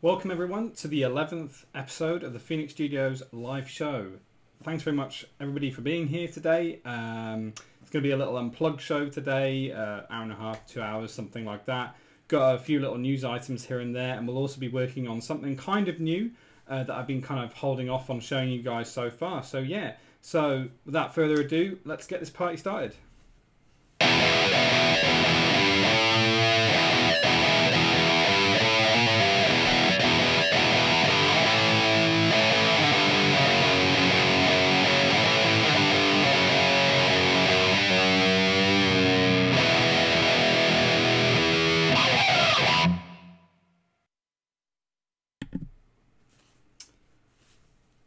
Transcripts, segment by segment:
Welcome everyone to the 11th episode of the Phoenix Studios live show. Thanks very much everybody for being here today. It's going to be a little unplugged show today, hour and a half, 2 hours, something like that. Got a few little news items here and there, and we'll also be working on something kind of new that I've been kind of holding off on showing you guys so far. So yeah, so without further ado, let's get this party started.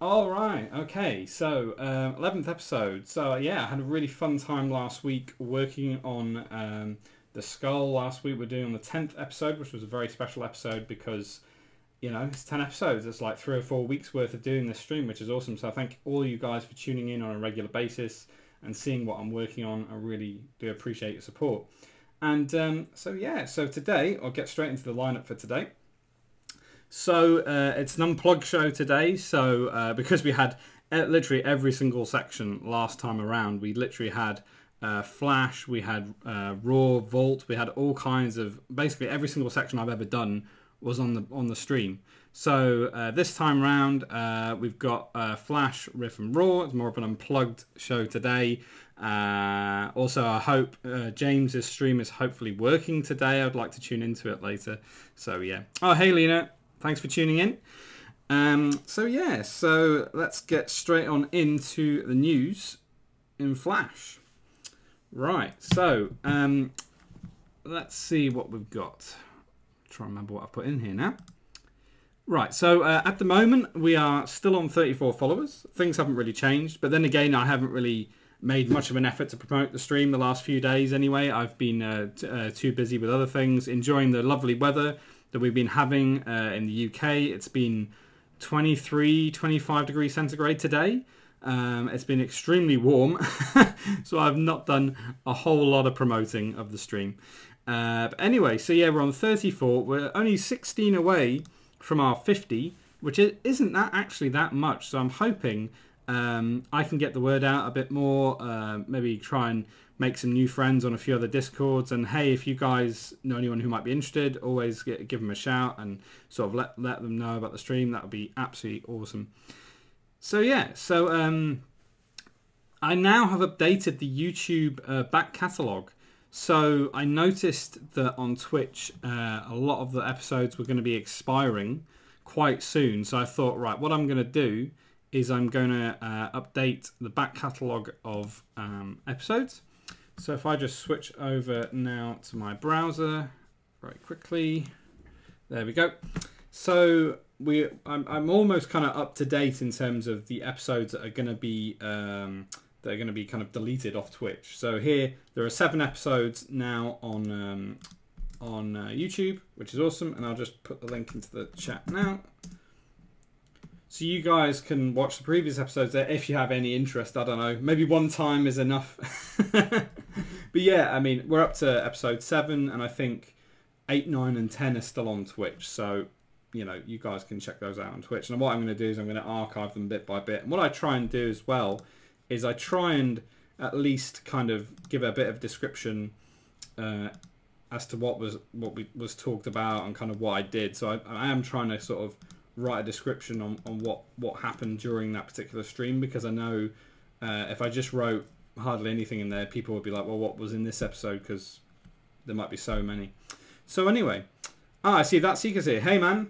All right, okay, so 11th episode. So yeah, I had a really fun time last week working on the skull. Last week we're doing on the 10th episode, which was a very special episode because, you know, it's 10 episodes. It's like 3 or 4 weeks worth of doing this stream, which is awesome. So I thank all you guys for tuning in on a regular basis and seeing what I'm working on. I really do appreciate your support. And so yeah, so today, I'll get straight into the lineup for today. So it's an unplugged show today. So because we had literally every single section last time around, we literally had Flash, we had Raw, Vault, we had all kinds of, basically every single section I've ever done was on the stream. So this time round we've got Flash, Riff and Raw. It's more of an unplugged show today. Also, I hope James's stream is hopefully working today. I'd like to tune into it later. So yeah. Oh, hey Lena. Thanks for tuning in. So yeah, so let's get straight on into the news in Flash. Right, so let's see what we've got. Try and remember what I've put in here now. Right, so at the moment we are still on 34 followers. Things haven't really changed, but then again, I haven't really made much of an effort to promote the stream the last few days anyway. I've been too busy with other things, enjoying the lovely weather that we've been having in the UK. It's been 23, 25 degrees centigrade today. It's been extremely warm, so I've not done a whole lot of promoting of the stream. But anyway, so yeah, we're on 34. We're only 16 away from our 50, which isn't that actually that much. So I'm hoping I can get the word out a bit more, maybe try and make some new friends on a few other Discords. And hey, if you guys know anyone who might be interested, always give them a shout and sort of let them know about the stream. That would be absolutely awesome. So yeah, so I now have updated the YouTube back catalogue. So I noticed that on Twitch, a lot of the episodes were going to be expiring quite soon. So I thought, right, what I'm going to do is I'm going to update the back catalogue of episodes. So if I just switch over now to my browser very quickly, there we go. So I'm almost kind of up to date in terms of the episodes that are going to be kind of deleted off Twitch. So here there are 7 episodes now on YouTube, which is awesome, and I'll just put the link into the chat now. So you guys can watch the previous episodes there if you have any interest. I don't know, maybe one time is enough. But yeah, I mean, we're up to episode 7, and I think 8, 9, and 10 are still on Twitch. So, you know, you guys can check those out on Twitch. And what I'm going to do is I'm going to archive them bit by bit. And what I try and do as well is I try and at least kind of give a bit of description as to what was talked about and kind of what I did. So I am trying to sort of write a description on what happened during that particular stream, because I know if I just wrote hardly anything in there, people would be like, well, what was in this episode, because there might be so many. So anyway, I see that Seeker's here. Hey man,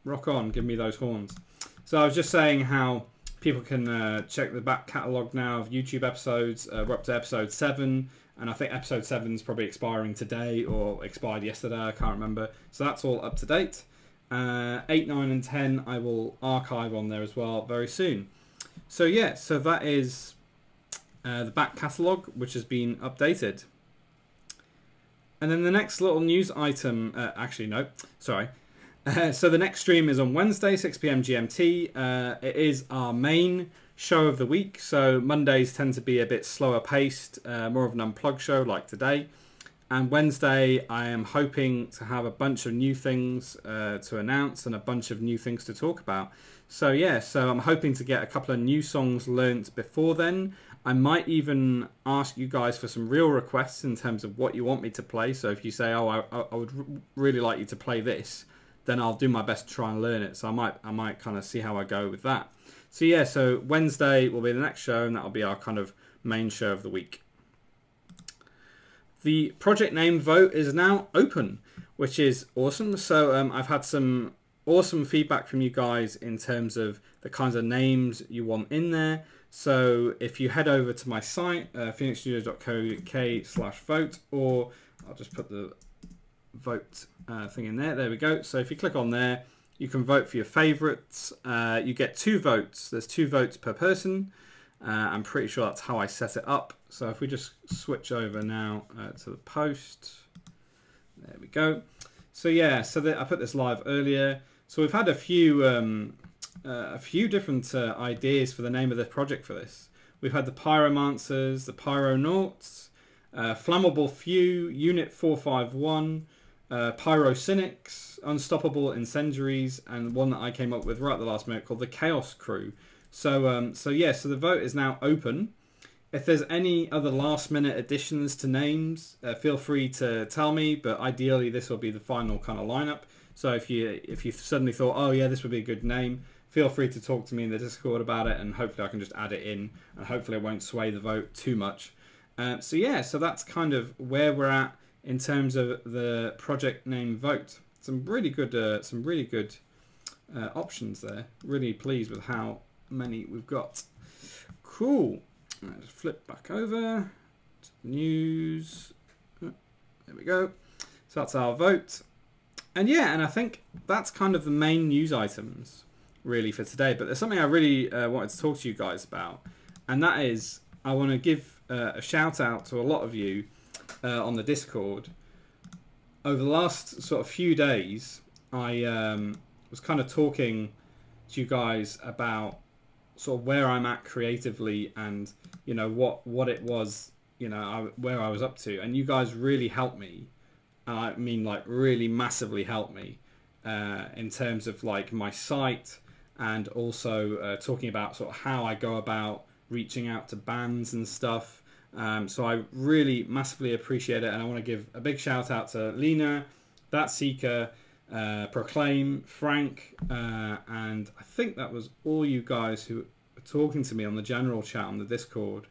rock on, give me those horns. So I was just saying how people can check the back catalogue now of YouTube episodes. We're up to episode 7, and I think episode 7 is probably expiring today or expired yesterday, I can't remember. So that's all up to date. 8, 9, and 10 I will archive on there as well very soon. So yeah, so that is the back catalogue, which has been updated. And then the next little news item, actually no, sorry. So the next stream is on Wednesday, 6 PM GMT. It is our main show of the week. So Mondays tend to be a bit slower paced, more of an unplugged show like today. And Wednesday, I am hoping to have a bunch of new things to announce and a bunch of new things to talk about. So yeah, so I'm hoping to get a couple of new songs learnt before then. I might even ask you guys for some real requests in terms of what you want me to play. So if you say, oh, I would really like you to play this, then I'll do my best to try and learn it. So I might kind of see how I go with that. So yeah, so Wednesday will be the next show, and that'll be our kind of main show of the week. The project name vote is now open, which is awesome. So I've had some awesome feedback from you guys in terms of the kinds of names you want in there. So if you head over to my site, phoenixstudios.co.uk/vote, or I'll just put the vote thing in there. There we go. So if you click on there, you can vote for your favorites. You get 2 votes. There's 2 votes per person. I'm pretty sure that's how I set it up. So if we just switch over now to the post, there we go. So yeah, so I put this live earlier. So we've had a few different ideas for the name of the project for this. We've had the Pyromancers, the Pyronauts, Flammable Few, Unit 451, Pyrocynics, Unstoppable Incendiaries, and one that I came up with right at the last minute called the Chaos Crew. So yeah, so the vote is now open. If there's any other last minute additions to names, feel free to tell me, but ideally this will be the final kind of lineup. So if you suddenly thought, oh yeah, this would be a good name, feel free to talk to me in the Discord about it, and hopefully I can just add it in, and hopefully it won't sway the vote too much. So yeah, so that's kind of where we're at in terms of the project name vote. Some really good options there. Really pleased with how many we've got. Cool. Let's flip back over to the news. There we go. So that's our vote. And yeah, and I think that's kind of the main news items really for today. But there's something I really wanted to talk to you guys about, and that is I want to give a shout out to a lot of you on the Discord. Over the last sort of few days, I was kind of talking to you guys about sort of where I'm at creatively, and you know what it was, you know, where I was up to, and you guys really helped me. I mean, like, really massively helped me in terms of like my site, and also talking about sort of how I go about reaching out to bands and stuff. So I really massively appreciate it, and I want to give a big shout out to Lena, That Seeker, Proclaim, Frank, and I think that was all you guys who were talking to me on the general chat on the Discord.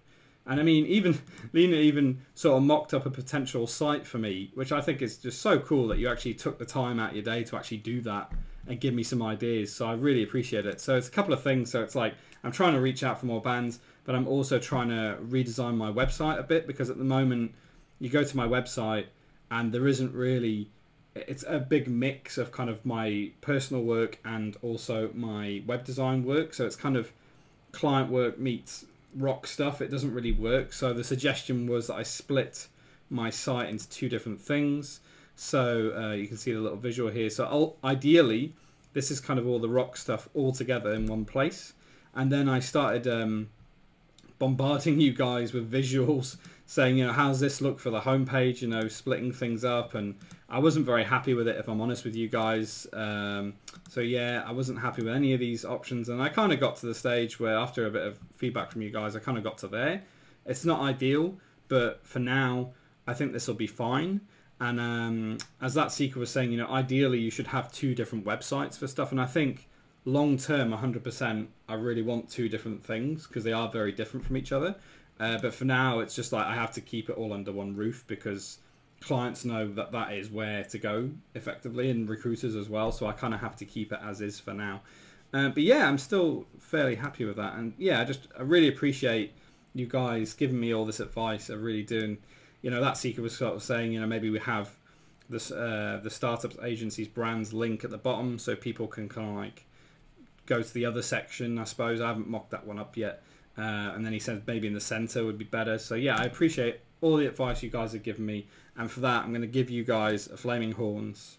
And I mean, even Lena even sort of mocked up a potential site for me, which I think is just so cool that you actually took the time out of your day to actually do that and give me some ideas. So I really appreciate it. So it's a couple of things. So it's like I'm trying to reach out for more bands, but I'm also trying to redesign my website a bit, because at the moment you go to my website and there isn't really, it's a big mix of kind of my personal work and also my web design work. So it's kind of client work meets rock stuff. It doesn't really work. So the suggestion was that I split my site into 2 different things. So you can see the little visual here. So ideally, this is kind of all the rock stuff all together in one place. And then I started bombarding you guys with visuals saying, you know, how's this look for the homepage, you know, splitting things up. And I wasn't very happy with it, if I'm honest with you guys. So yeah, I wasn't happy with any of these options. And I kind of got to the stage where, after a bit of feedback from you guys, I kind of got to there. It's not ideal, but for now, I think this will be fine. And as That Seeker was saying, you know, ideally you should have 2 different websites for stuff. And I think long term, 100%, I really want 2 different things, because they are very different from each other. But for now, it's just like I have to keep it all under one roof, because clients know that that is where to go effectively, and recruiters as well. So I kind of have to keep it as is for now. But yeah, I'm still fairly happy with that. And yeah, I really appreciate you guys giving me all this advice. I really do. And, you know, That Seeker was sort of saying, you know, maybe we have this the startups agencies brands link at the bottom, so people can kind of like go to the other section. I suppose I haven't mocked that one up yet. And then he said maybe in the center would be better. So yeah, I appreciate all the advice you guys have given me, and for that I'm going to give you guys a Flaming Horns.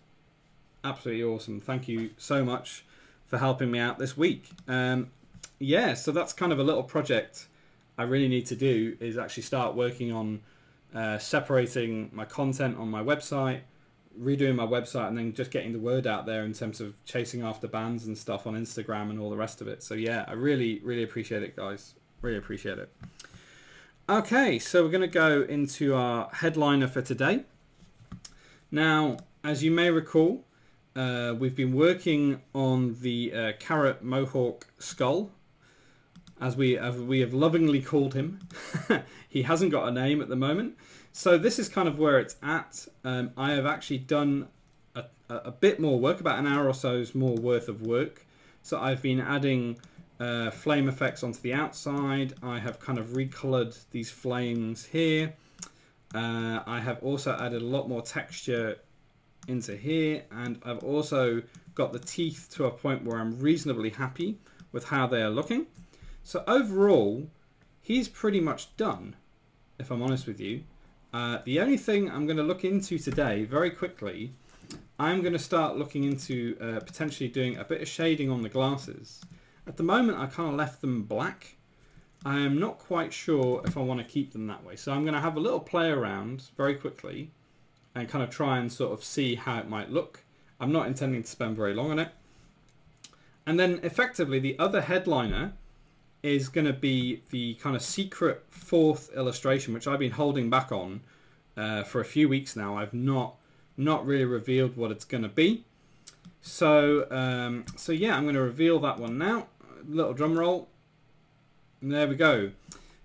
Absolutely awesome. Thank you so much for helping me out this week. Yeah, so that's kind of a little project I really need to do, is actually start working on separating my content on my website, redoing my website, and then just getting the word out there in terms of chasing after bands and stuff on Instagram and all the rest of it. So yeah, I really, really appreciate it, guys. Really appreciate it. Okay, so we're going to go into our headliner for today. Now, as you may recall, we've been working on the Carrot Mohawk skull, as we have lovingly called him. He hasn't got a name at the moment. So this is kind of where it's at. I have actually done a bit more work, about an hour or so's more worth of work. So I've been adding flame effects onto the outside. I have kind of recolored these flames here. I have also added a lot more texture into here, and I've also got the teeth to a point where I'm reasonably happy with how they are looking. So overall, he's pretty much done, if I'm honest with you. The only thing I'm going to look into today, very quickly, I'm going to start looking into potentially doing a bit of shading on the glasses. At the moment, I kind of left them black. I am not quite sure if I want to keep them that way. So I'm going to have a little play around very quickly and kind of try and sort of see how it might look. I'm not intending to spend very long on it. And then effectively the other headliner is going to be the kind of secret fourth illustration, which I've been holding back on for a few weeks now. I've not really revealed what it's going to be. So yeah, I'm going to reveal that one now. Little drum roll. And there we go.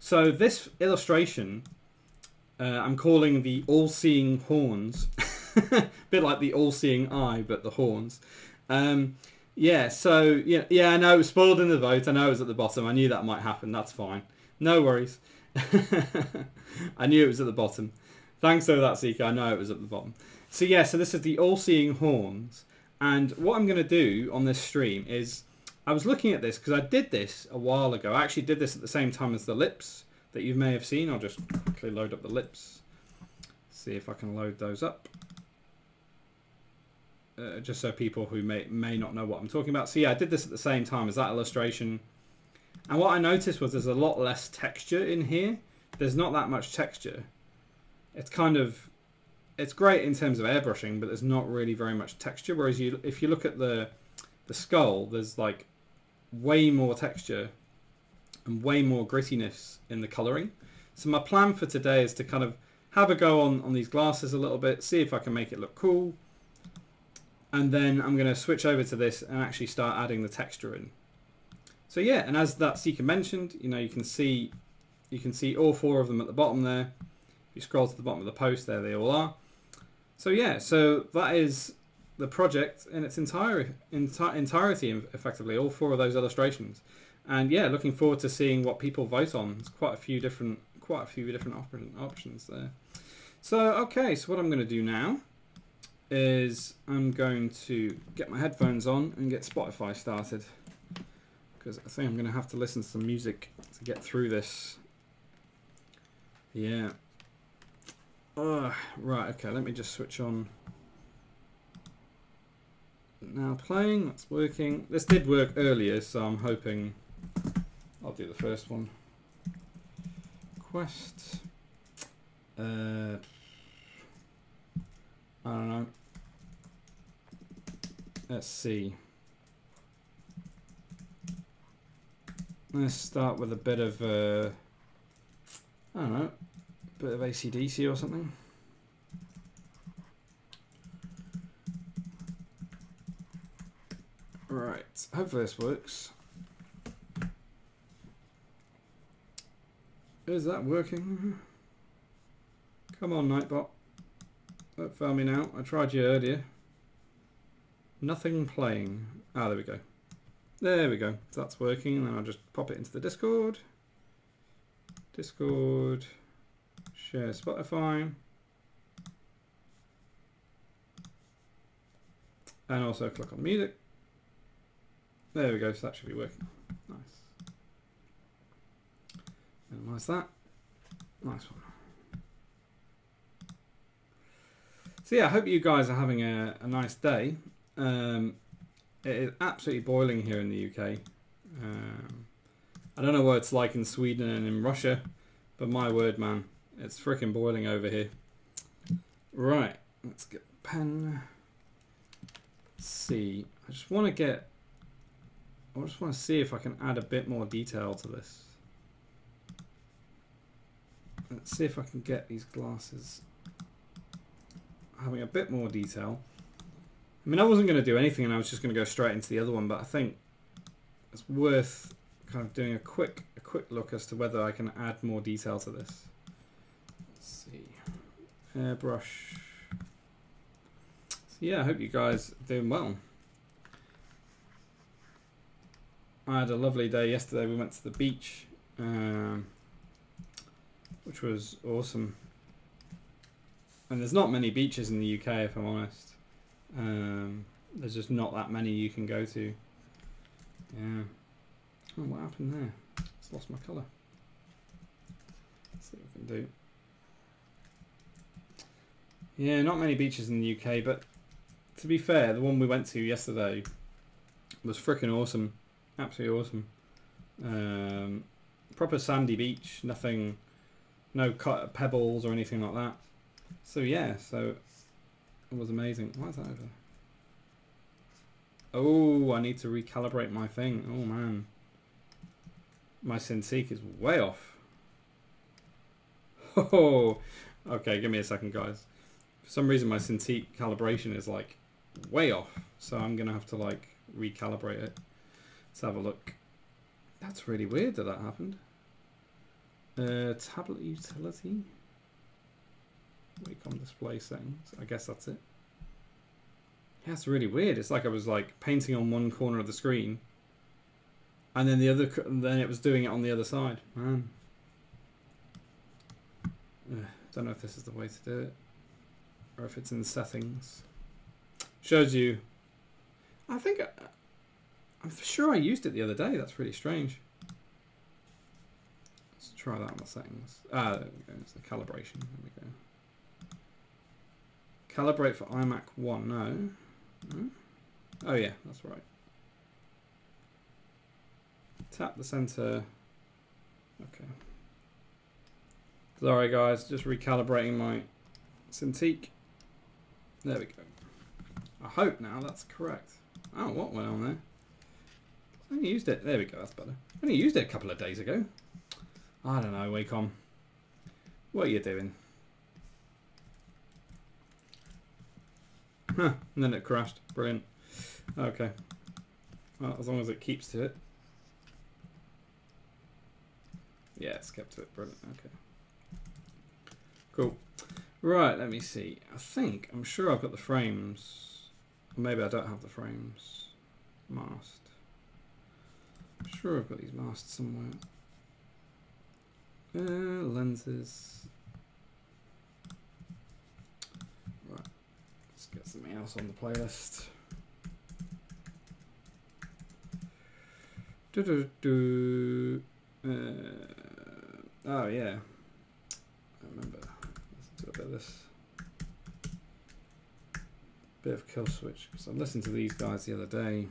So this illustration, I'm calling the all-seeing horns. A bit like the all-seeing eye, but the horns. Yeah, so yeah, I know it was spoiled in the vote. I know it was at the bottom. I knew that might happen. That's fine. No worries. I knew it was at the bottom. Thanks for that, Seeker. I know it was at the bottom. So yeah, so this is the all-seeing horns. And what I'm going to do on this stream is, I was looking at this because I did this a while ago. I actually did this at the same time as the lips that you may have seen. I'll just quickly load up the lips. See if I can load those up. Just so people who may not know what I'm talking about. So yeah, I did this at the same time as that illustration. And what I noticed was there's a lot less texture in here. There's not that much texture. It's kind of, it's great in terms of airbrushing, but there's not really very much texture. Whereas if you look at the skull, there's like way more texture and way more grittiness in the colouring. So my plan for today is to kind of have a go on these glasses a little bit, see if I can make it look cool. And then I'm going to switch over to this and actually start adding the texture in. So yeah, and as that Seeker mentioned, you know, you can see all four of them at the bottom there. If you scroll to the bottom of the post, there they all are. So yeah, so that is the project in its entirety, effectively, all four of those illustrations. And yeah, looking forward to seeing what people vote on. There's quite a few different options there. So okay, so what I'm going to do now is I'm going to get my headphones on and get Spotify started, because I think I'm going to have to listen to some music to get through this. Yeah. Right, okay, let me just switch on. Now playing, that's working. This did work earlier, so I'm hoping I'll do the first one. Quest. I don't know. Let's see. Let's start with a bit of, I don't know, a bit of AC/DC or something. Right, hopefully this works. Is that working? Come on, Nightbot. Don't fail me now. I tried you earlier. Nothing playing. Ah, there we go. There we go. So that's working. And then I'll just pop it into the Discord. Discord. Share Spotify. And also click on music. There we go. So that should be working. Nice. Minimize that. Nice one. So yeah, I hope you guys are having a nice day. It is absolutely boiling here in the UK. I don't know what it's like in Sweden and in Russia, but my word, man, It's freaking boiling over here. Right, let's get the pen. Let's see. I just want to see if I can add a bit more detail to this. Let's see if I can get these glasses having a bit more detail. I mean, I wasn't going to do anything and I was just going to go straight into the other one, but I think it's worth kind of doing a quick look as to whether I can add more detail to this. Let's see. Airbrush. So yeah, I hope you guys are doing well. I had a lovely day yesterday. We went to the beach, which was awesome. And there's not many beaches in the UK, if I'm honest. There's just not that many you can go to. Yeah. Oh, what happened there? It's lost my colour. Let's see what we can do. Yeah, not many beaches in the UK, but to be fair, the one we went to yesterday was freaking awesome. Absolutely awesome. Proper sandy beach, nothing, no pebbles or anything like that. So yeah, so it was amazing. Why is that over? Oh, I need to recalibrate my thing. Oh man, my Cintiq is way off. Oh, okay, give me a second, guys. For some reason, my Cintiq calibration is like way off, so I'm gonna have to like recalibrate it. Let's have a look. That's really weird that happened. Tablet utility. Wacom display settings. I guess that's it. Yeah, it's really weird. It's like I was like painting on one corner of the screen, and then then it was doing it on the other side. Man, don't know if this is the way to do it, or if it's in the settings. Shows you. I think I'm sure I used it the other day. That's really strange. Let's try that on the settings. Ah, there we go. It's the calibration. There we go. Calibrate for iMac 1. No. Oh yeah, that's right. Tap the center. Okay. Sorry guys, just recalibrating my Cintiq. There we go. I hope now that's correct. Oh, what went on there? I only used it. There we go, that's better. I only used it a couple of days ago. I don't know, Wacom. What are you doing? Huh, and then it crashed. Brilliant. Okay. Well, as long as it keeps to it. Yeah, it's kept to it. Brilliant. Okay. Cool. Right, let me see. I'm sure I've got the frames. Or maybe I don't have the frames. Masked. I'm sure I've got these masked somewhere. Lenses. Right. Let's get something else on the playlist. Oh yeah. I remember. Let's do a bit of this. Bit of Kill Switch, because I listened to these guys the other day.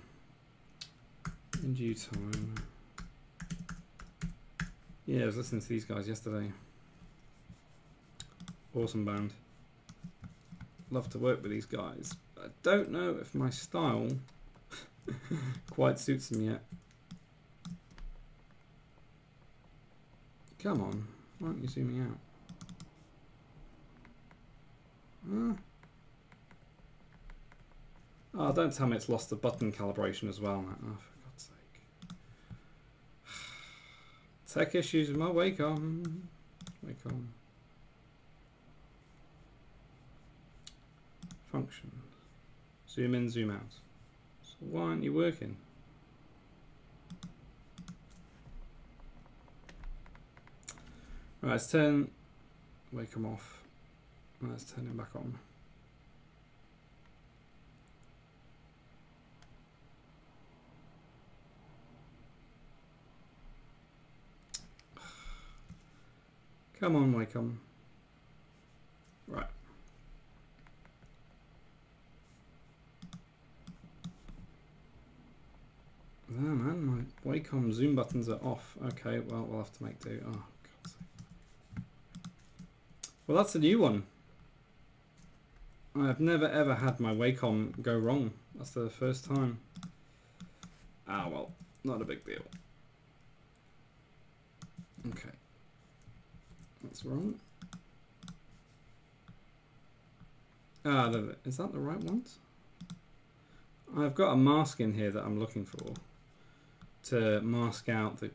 In due time. Yeah, I was listening to these guys yesterday. Awesome band. Love to work with these guys. I don't know if my style quite suits them yet. Come on, why aren't you zooming out? Oh, don't tell me it's lost the button calibration as well. Oh, for God's sake. Tech issues with my Wacom. Wacom. Function. Zoom in, zoom out. So why aren't you working? Right, let's turn Wacom off. Let's turn him back on. Come on, Wacom. Right. Oh man, my Wacom zoom buttons are off. Okay, well, we'll have to make do. Oh, God's sake. Well, that's a new one. I've never ever had my Wacom go wrong. That's the first time. Ah, well, not a big deal. Okay. That's wrong. Ah, is that the right ones? I've got a mask in here that I'm looking for to mask out the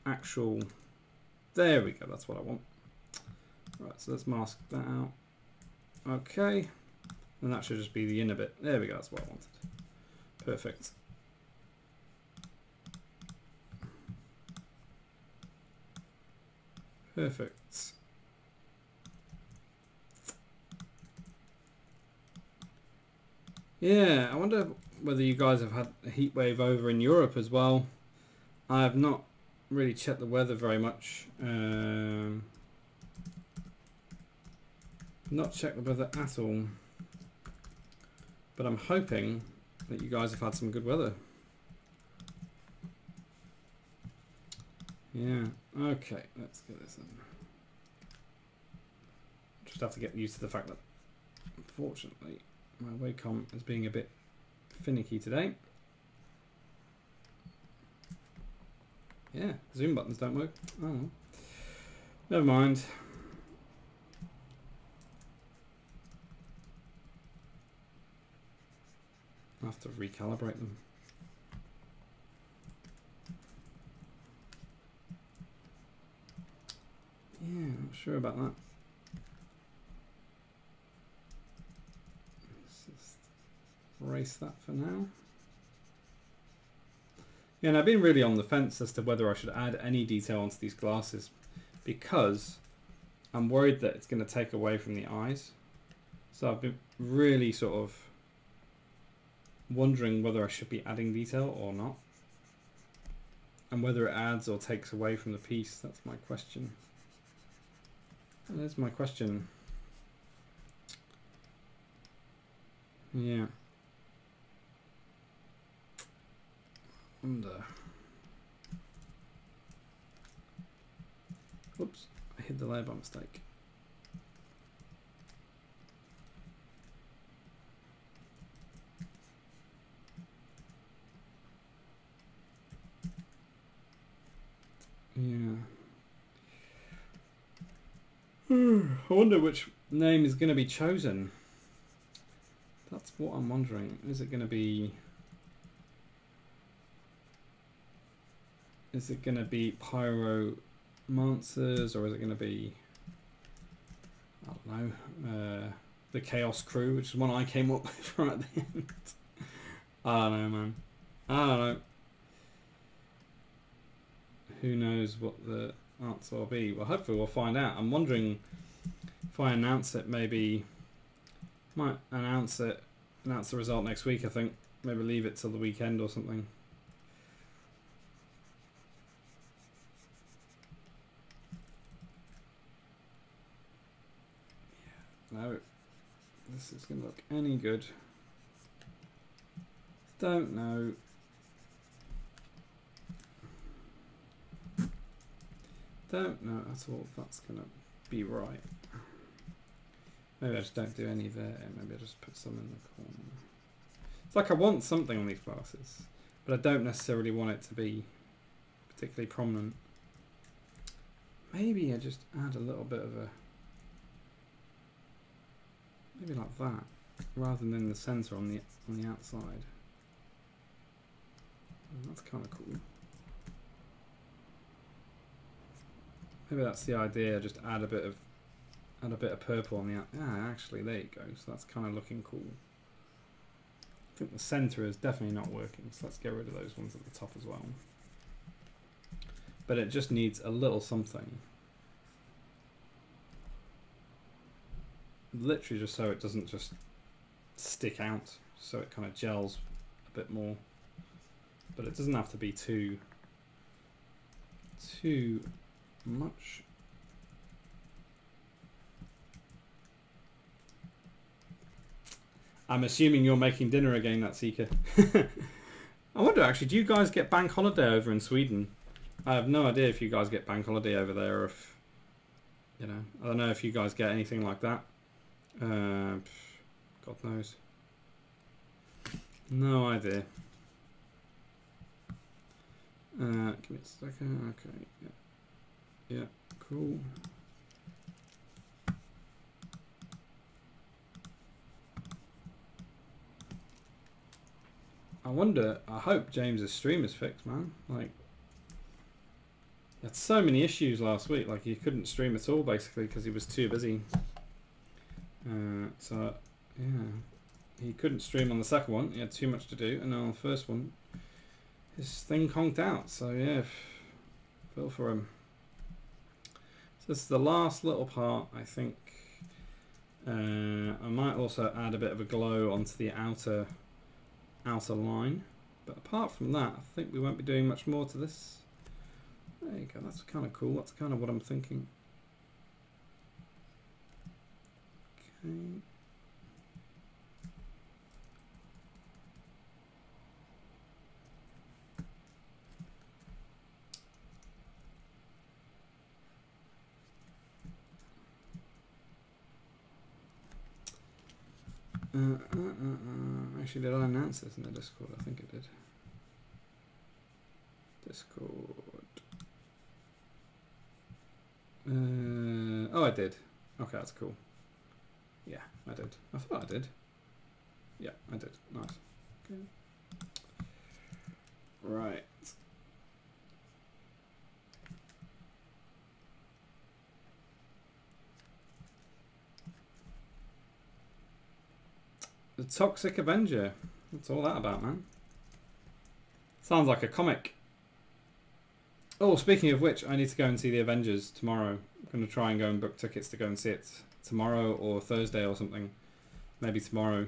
actual... There we go, that's what I want. Right, so let's mask that out. Okay. And that should just be the inner bit. There we go, that's what I wanted. Perfect. Perfect. Yeah, I wonder whether you guys have had a heat wave over in Europe as well. I have not really checked the weather very much. Not checked the weather at all. But I'm hoping that you guys have had some good weather. Yeah, okay, let's get this in. Just have to get used to the fact that, unfortunately, my Wacom is being a bit finicky today. Yeah, zoom buttons don't work. Oh, well. Never mind. I'll have to recalibrate them. Yeah, not sure about that. Let's just erase that for now. Yeah, and I've been really on the fence as to whether I should add any detail onto these glasses because I'm worried that it's going to take away from the eyes. So I've been really sort of wondering whether I should be adding detail or not. And whether it adds or takes away from the piece, that's my question. And there's my question. Yeah. Whoops, I hit the layer by mistake. Yeah. I wonder which name is going to be chosen. That's what I'm wondering. Is it going to be... Is it going to be Pyromancers, or is it going to be... I don't know. The Chaos Crew, which is one I came up with right at the end. I don't know, man. I don't know. Who knows what the answer will be? Well, hopefully we'll find out. I'm wondering if I announce it, maybe might announce the result next week. I think maybe leave it till the weekend or something. Yeah, no, this is gonna look any good. Don't know. Don't know at all if that's going to be right. Maybe I just don't do any there. Maybe I just put some in the corner. It's like I want something on these glasses, but I don't necessarily want it to be particularly prominent. Maybe I just add a little bit of a... Maybe like that, rather than in the center on the outside. That's kind of cool. Maybe that's the idea. Just add a bit of purple on the out. Ah, actually, there you go. So that's kind of looking cool. I think the center is definitely not working. So let's get rid of those ones at the top as well. But it just needs a little something. Literally just so it doesn't just stick out. So it kind of gels a bit more. But it doesn't have to be too much. I'm assuming you're making dinner again, that Seeker. I wonder actually, do you guys get bank holiday over in Sweden? I have no idea if you guys get bank holiday over there, or if You know, I don't know if you guys get anything like that. God knows. No idea. Give me a second. Okay. Yeah. Cool. I wonder. I hope James's stream is fixed, man. Like, he had so many issues last week. Like, he couldn't stream at all basically because he was too busy. So yeah, he couldn't stream on the second one. He had too much to do, and then on the first one, his thing conked out. So yeah, feel for him. So this is the last little part, I think. I might also add a bit of a glow onto the outer line, but apart from that, I think we won't be doing much more to this. There you go. That's kind of cool. That's kind of what I'm thinking. Okay. Actually, did I announce this in the Discord? I think it did. Discord. Oh, I did. Okay, that's cool. Yeah, I did. I thought I did. Yeah, I did. Nice. Okay. Right. The Toxic Avenger. What's all that about, man? Sounds like a comic. Oh, speaking of which, I need to go and see the Avengers tomorrow. I'm going to try and go and book tickets to go and see it tomorrow or Thursday or something. Maybe tomorrow.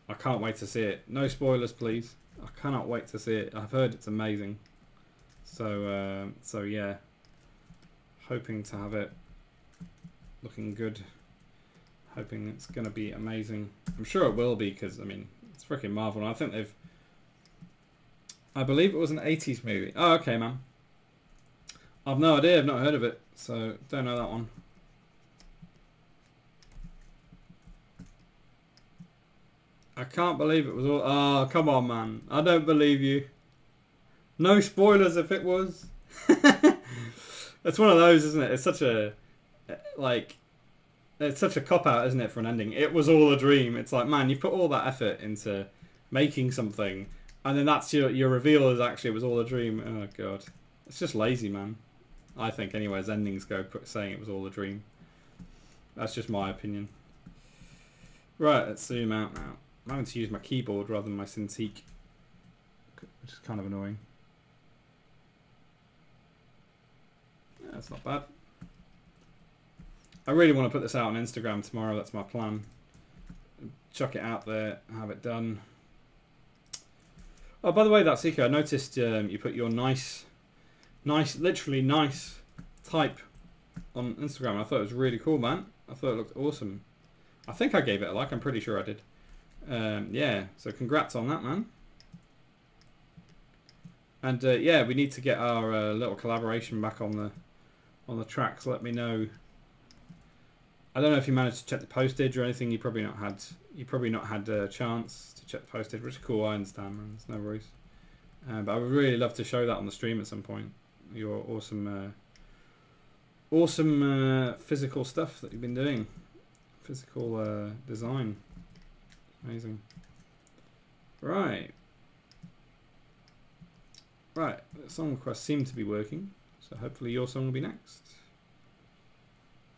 I can't wait to see it. No spoilers, please. I cannot wait to see it. I've heard it's amazing. So yeah. Hoping to have it looking good. Hoping it's going to be amazing. I'm sure it will be because, I mean, it's freaking Marvel. And I think they've... I believe it was an 80s movie. Oh, okay, man. I've no idea. I've not heard of it. So, don't know that one. I can't believe it was all... Oh, come on, man. I don't believe you. No spoilers if it was. It's one of those, isn't it? It's such a... Like... It's such a cop-out, isn't it, for an ending? It was all a dream. It's like, man, you put all that effort into making something, and then that's your reveal is actually it was all a dream. Oh, God. It's just lazy, man. I think, anyway, as endings go, saying it was all a dream. That's just my opinion. Right, let's zoom out now. I'm having to use my keyboard rather than my Cintiq, which is kind of annoying. Yeah, that's not bad. I really want to put this out on Instagram tomorrow. That's my plan. Chuck it out there, have it done. Oh, by the way, that's Ika. I noticed you put your nice, literally nice type on Instagram. I thought it was really cool, man. I thought it looked awesome. I think I gave it a like. I'm pretty sure I did. Yeah, so congrats on that, man. And yeah, we need to get our little collaboration back on the tracks. Let me know. I don't know if you managed to check the postage or anything. You probably not had a chance to check the postage, which is cool. I understand, man. There's no worries. But I would really love to show that on the stream at some point. Your awesome, awesome physical stuff that you've been doing. Physical design. Amazing. Right. Right. The song requests seem to be working. So hopefully your song will be next.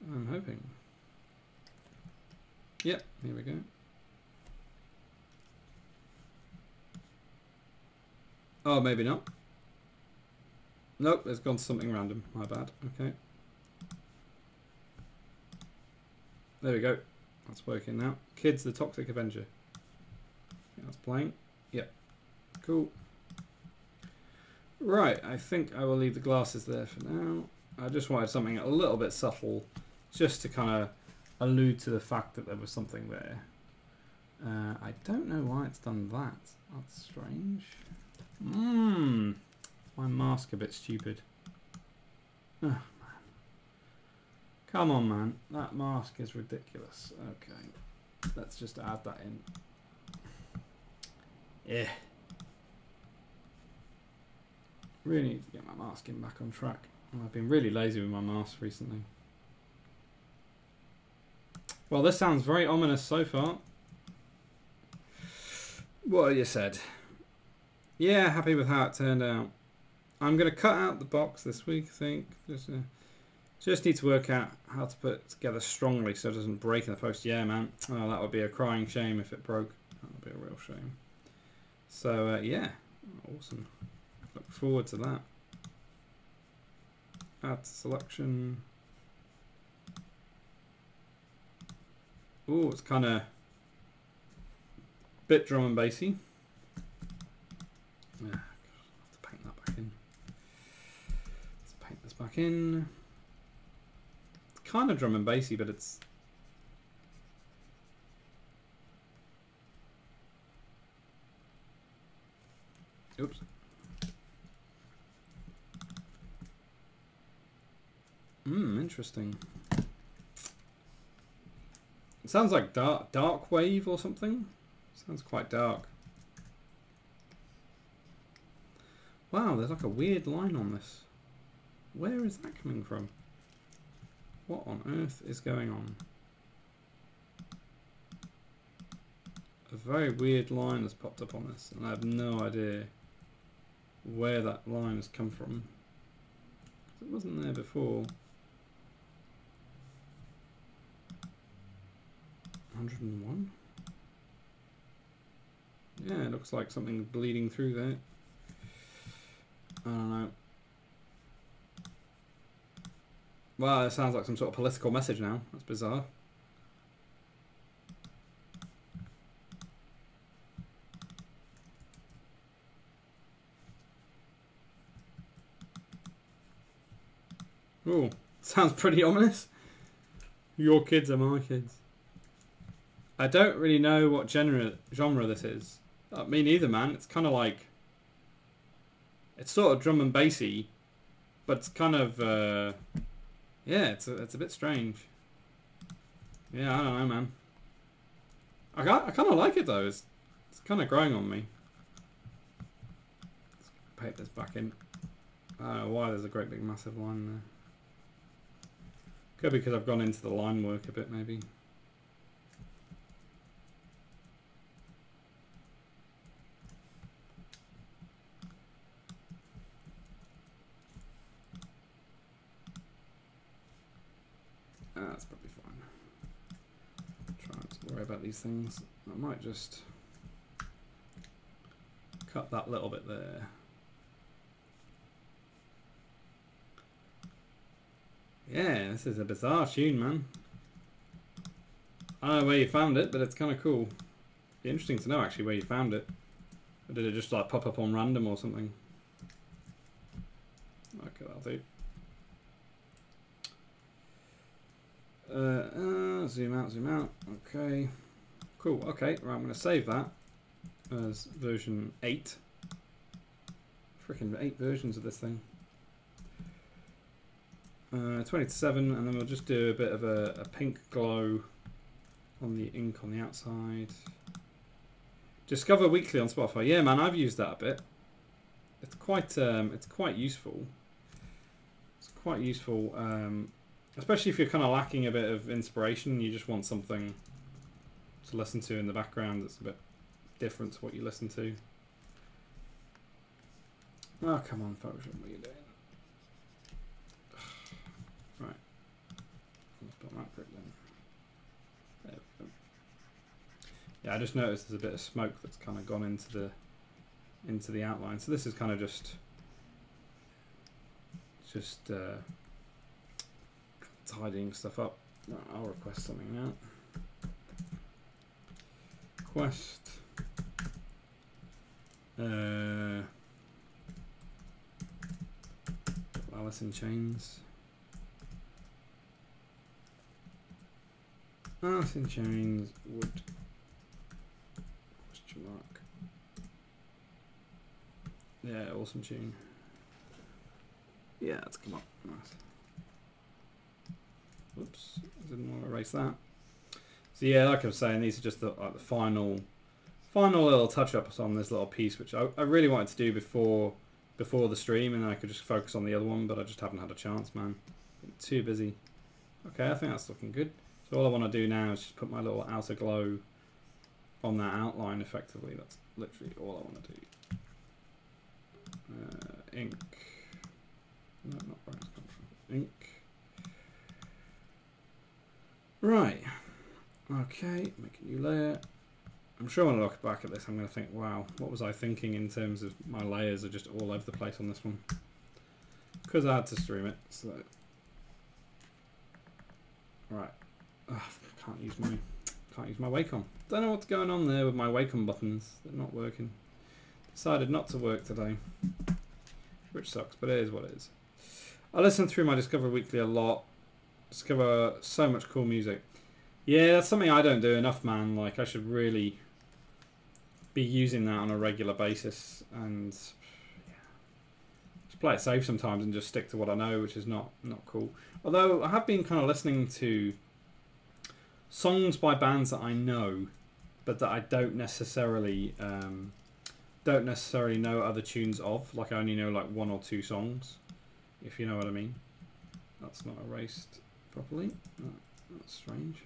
I'm hoping. Yep, here we go. Oh, maybe not. Nope, it's gone to something random. My bad. Okay. There we go. That's working now. Kids, the Toxic Avenger. That's playing. Yep. Cool. Right, I think I will leave the glasses there for now. I just wanted something a little bit subtle, just to kind of allude to the fact that there was something there. I don't know why it's done that. That's strange. My mask a bit stupid. Oh, man. Come on, man. That mask is ridiculous. Okay. Let's just add that in. Yeah. Really need to get my masking back on track. I've been really lazy with my masks recently. Well, this sounds very ominous so far. What you said. Yeah, happy with how it turned out. I'm going to cut out the box this week, I think. Just need to work out how to put it together strongly so it doesn't break in the post. Yeah, man. Oh, that would be a crying shame if it broke. That would be a real shame. So, yeah. Awesome. Look forward to that. Add to selection. Oh, it's kind of bit drum and bassy. Yeah, I'll have to paint that back in. Let's paint this back in. It's kind of drum and bassy, but it's oops. Interesting. It sounds like dark wave or something. Sounds quite dark. Wow, there's like a weird line on this. Where is that coming from? What on earth is going on? A very weird line has popped up on this, and I have no idea where that line has come from. It wasn't there before. 101? Yeah, it looks like something bleeding through there. I don't know. Wow, it sounds like some sort of political message now. That's bizarre. Oh, sounds pretty ominous. Your kids are my kids. I don't really know what genre this is. Me neither, man. It's kind of like... It's sort of drum and bassy, but it's kind of... yeah, it's a bit strange. Yeah, I don't know, man. I kind of like it, though. It's kind of growing on me. Let's paint this back in. I don't know why there's a great big massive line there. Could be because I've gone into the line work a bit, maybe. That's probably fine. Try not to worry about these things. I might just cut that little bit there. Yeah, this is a bizarre tune, man. I don't know where you found it, but it's kind of cool. Be interesting to know actually where you found it. Or did it just like pop up on random or something? Okay, that'll do. Zoom out. Okay. Cool. Okay, right, I'm going to save that as version 8. Freaking 8 versions of this thing. 20:7, and then we'll just do a bit of a pink glow on the ink on the outside. Discover Weekly on Spotify. Yeah, man, I've used that a bit. It's quite useful. It's quite useful, especially if you're kind of lacking a bit of inspiration. You just want something to listen to in the background that's a bit different to what you listen to. Oh, come on, Photoshop, what are you doing? Right. Let's put that quick then. There we go. Yeah, I just noticed there's a bit of smoke that's kind of gone into the outline. So this is kind of just tidying stuff up. I'll request something now. Request. Alice in Chains. Alice in Chains would question mark. Yeah, awesome tune. Yeah, that's come up. Nice. Whoops, I didn't want to erase that. So yeah, like I was saying, these are just the final little touch-ups on this little piece, which I really wanted to do before the stream, and then I could just focus on the other one, but I just haven't had a chance, man. Been too busy. Okay, I think that's looking good. So all I want to do now is just put my little outer glow on that outline effectively. That's literally all I want to do. Ink. No, not where it's come from. Ink. Right. Okay, make a new layer. I'm sure when I look back at this, I'm going to think, wow, what was I thinking in terms of my layers are just all over the place on this one. Because I had to stream it, so. Right. Ugh, can't use my Wacom. Don't know what's going on there with my Wacom buttons. They're not working. Decided not to work today, which sucks, but it is what it is. I listen through my Discover Weekly a lot. Discover so much cool music. Yeah, that's something I don't do enough, man. Like, I should really be using that on a regular basis, and yeah, just play it safe sometimes and just stick to what I know, which is not cool. Although I have been kind of listening to songs by bands that I know, but that I don't necessarily know other tunes of. Like, I only know like 1 or 2 songs, if you know what I mean. That's not erased properly. That's strange.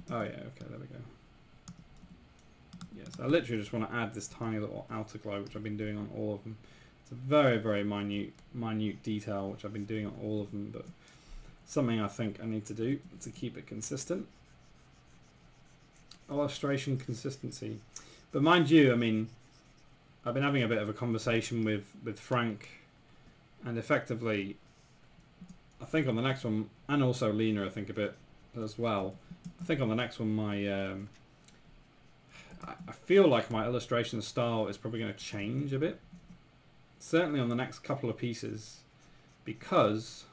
Oh yeah, okay, there we go. Yes, I literally just want to add this tiny little outer glow, which I've been doing on all of them. It's a very, very minute detail, which I've been doing on all of them, but something I think I need to do to keep it consistent. Illustration consistency. But mind you, I mean, I've been having a bit of a conversation with Frank, and effectively, I think on the next one, and also Lena, I think a bit as well. I think on the next one, I feel like my illustration style is probably going to change a bit. Certainly on the next couple of pieces, because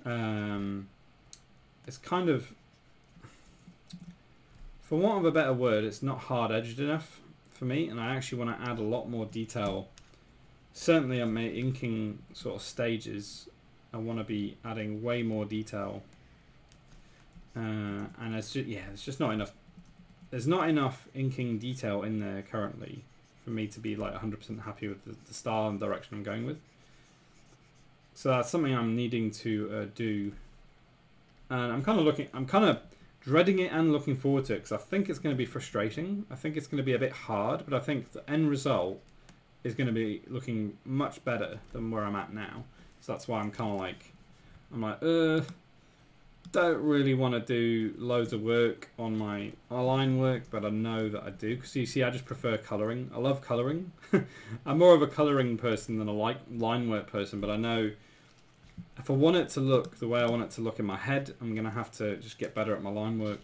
it's kind of, for want of a better word, it's not hard-edged enough for me, and I actually want to add a lot more detail. Certainly on my inking sort of stages, I want to be adding way more detail. And it's just, yeah, it's just not enough. There's not enough inking detail in there currently for me to be like 100% happy with the style and direction I'm going with. So that's something I'm needing to do. And I'm kind of dreading it and looking forward to it, because I think it's going to be frustrating. I think it's going to be a bit hard, but I think the end result is going to be looking much better than where I'm at now. So that's why I'm kind of like, don't really want to do loads of work on my line work, but I know that I do, because you see, I just prefer colouring. I love colouring. I'm more of a colouring person than a line work person, but I know if I want it to look the way I want it to look in my head, I'm going to have to just get better at my line work.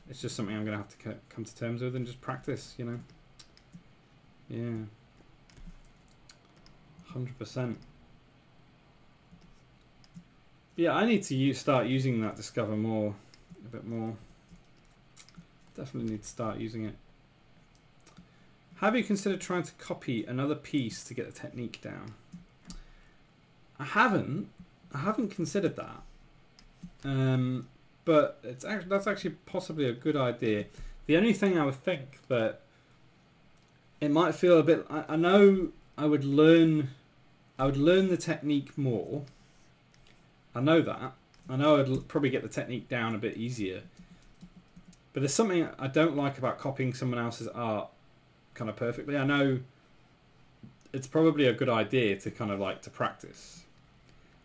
It's just something I'm going to have to come to terms with and just practice, you know. Yeah. 100%. Yeah, I need to start using that Discover a bit more. Definitely need to start using it. Have you considered trying to copy another piece to get the technique down? I haven't considered that. But that's actually possibly a good idea. The only thing I would think that it might feel a bit. I know I would learn the technique more. I know that. I know I'd probably get the technique down a bit easier. But there's something I don't like about copying someone else's art kind of perfectly. I know it's probably a good idea to kind of like to practice.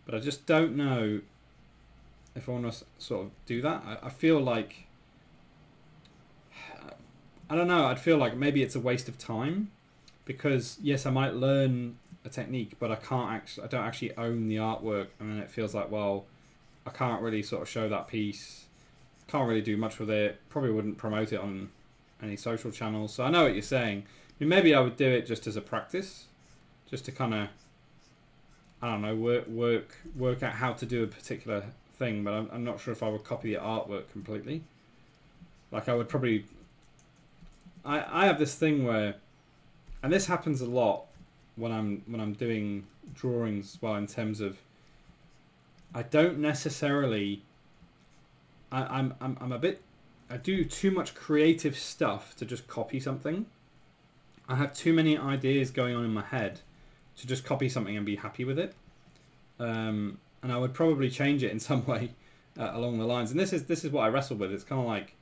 But I just don't know if I want to sort of do that. I feel like, I don't know, I'd feel like maybe it's a waste of time. Because yes, I might learn a technique, but I don't actually own the artwork, and then it feels like, well, I can't really sort of show that piece, can't really do much with it, probably wouldn't promote it on any social channels. So I know what you're saying. I mean, maybe I would do it just as a practice, just to kind of, I don't know, work out how to do a particular thing, but I'm not sure if I would copy the artwork completely. Like, I would probably, I have this thing where, and this happens a lot when I'm doing drawings as well, in terms of I don't necessarily I'm a bit. I do too much creative stuff to just copy something. I have too many ideas going on in my head to just copy something and be happy with it. And I would probably change it in some way along the lines. And this is what I wrestle with. It's kind of like,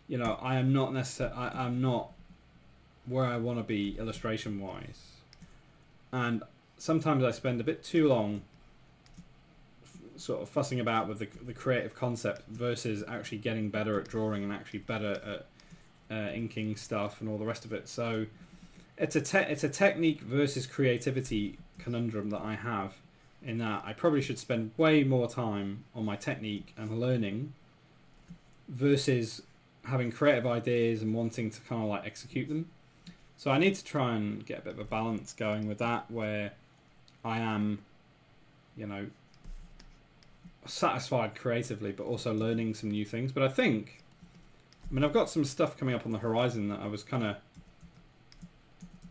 you know, I am not necessarily. I'm not where I want to be illustration wise, and sometimes I spend a bit too long sort of fussing about with the creative concept versus actually getting better at drawing and actually better at inking stuff and all the rest of it. So it's a technique versus creativity conundrum that I have, in that I probably should spend way more time on my technique and learning versus having creative ideas and wanting to kind of like execute them. So I need to try and get a bit of a balance going with that, where I am, you know, satisfied creatively, but also learning some new things. But I mean, I've got some stuff coming up on the horizon that I was kind of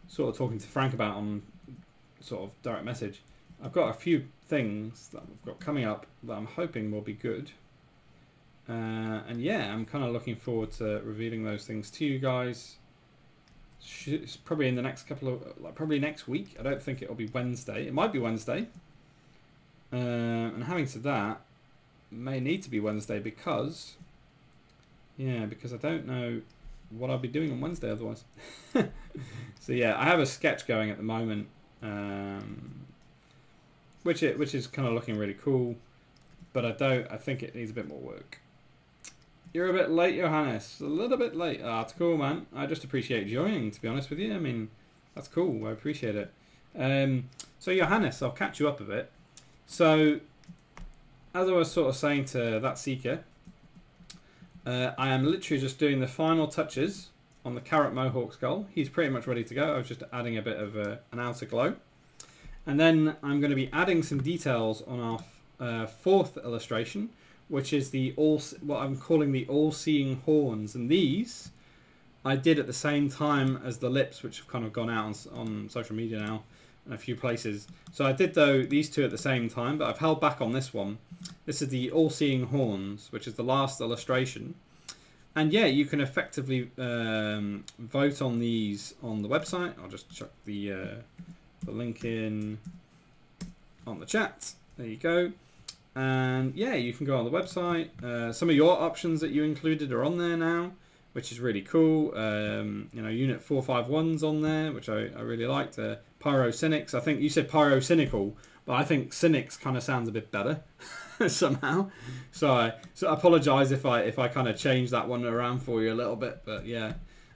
sort of talking to Frank about on sort of direct message. I've got a few things that I've got coming up that I'm hoping will be good. And yeah, I'm kind of looking forward to revealing those things to you guys. It's probably in the next couple of, like probably next week. I don't think it'll be Wednesday. It might be Wednesday. And having said that, may need to be Wednesday because I don't know what I'll be doing on Wednesday otherwise. So yeah, I have a sketch going at the moment, which is kind of looking really cool, but I think it needs a bit more work. You're a bit late, Johannes. A little bit late. Ah, it's cool, man. I just appreciate joining, to be honest with you. I mean, that's cool. I appreciate it. So Johannes, I'll catch you up a bit. So, as I was sort of saying to that seeker, I am literally just doing the final touches on the carrot Mohawk skull. He's pretty much ready to go. I was just adding a bit of an outer glow. And then I'm going to be adding some details on our fourth illustration, which is what I'm calling the all-seeing horns. And these I did at the same time as the lips, which have kind of gone out on social media now in a few places. So I did these two at the same time, but I've held back on this one. This is the all-seeing horns, which is the last illustration. And yeah, you can effectively vote on these on the website. I'll just chuck the link in on the chat. There you go. And yeah, you can go on the website. Some of your options that you included are on there now, which is really cool. You know, Unit 451's on there, which I really liked. Pyrocynics. I think you said Pyrocynical, but I think Cynics kind of sounds a bit better somehow. So I apologise if I kind of change that one around for you a little bit. But yeah,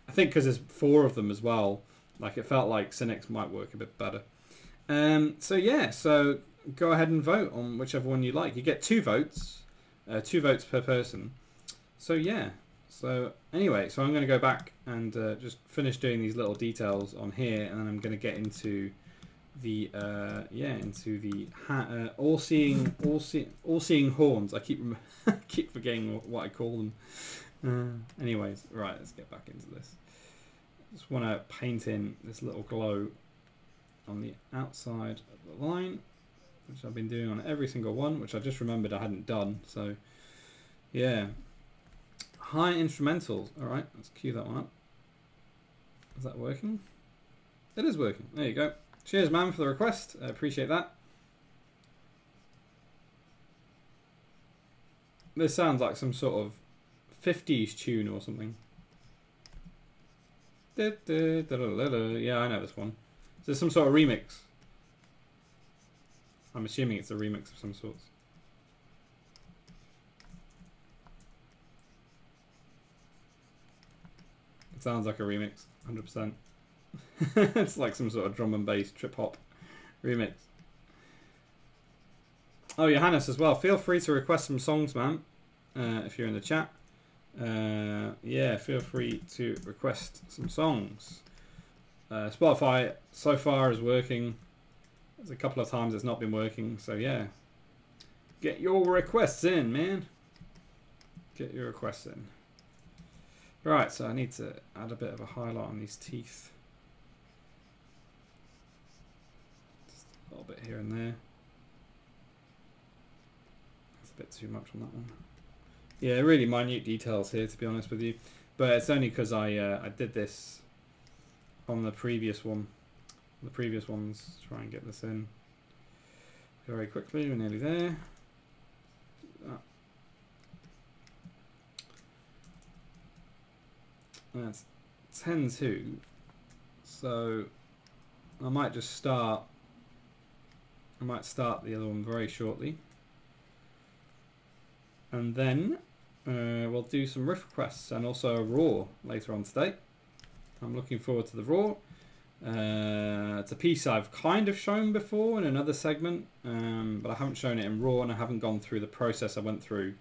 I think because there's 4 of them as well, like it felt like Cynics might work a bit better. So yeah, so go ahead and vote on whichever one you like. You get 2 votes, 2 votes per person. So yeah. So anyway, so I'm going to go back and just finish doing these little details on here, and then I'm going to get into the all-seeing horns. I keep forgetting what I call them. Anyways, right, let's get back into this. Just want to paint in this little glow on the outside of the line, which I've been doing on every single one, which I just remembered I hadn't done. So yeah. High instrumentals. Alright, let's cue that one up. Is that working? It is working. There you go. Cheers, man, for the request. I appreciate that. This sounds like some sort of 50s tune or something. Yeah, I know this one. Is this some sort of remix? I'm assuming it's a remix of some sorts. Sounds like a remix, 100%. It's like some sort of drum and bass trip hop remix. Oh, Johannes as well. Feel free to request some songs, man. If you're in the chat. Yeah, feel free to request some songs. Spotify so far is working. There's a couple of times it's not been working, so yeah. Get your requests in, man. Get your requests in. Right, so I need to add a bit of a highlight on these teeth. Just a little bit here and there. That's a bit too much on that one. Yeah, really minute details here, to be honest with you. But it's only because I did this on the previous one. The previous ones. Try and get this in very quickly. We're nearly there. That's 10-2. So I might just start. I might start the other one very shortly. And then we'll do some riff requests and also a raw later on today. I'm looking forward to the raw. It's a piece I've kind of shown before in another segment, but I haven't shown it in raw and I haven't gone through the process I went through.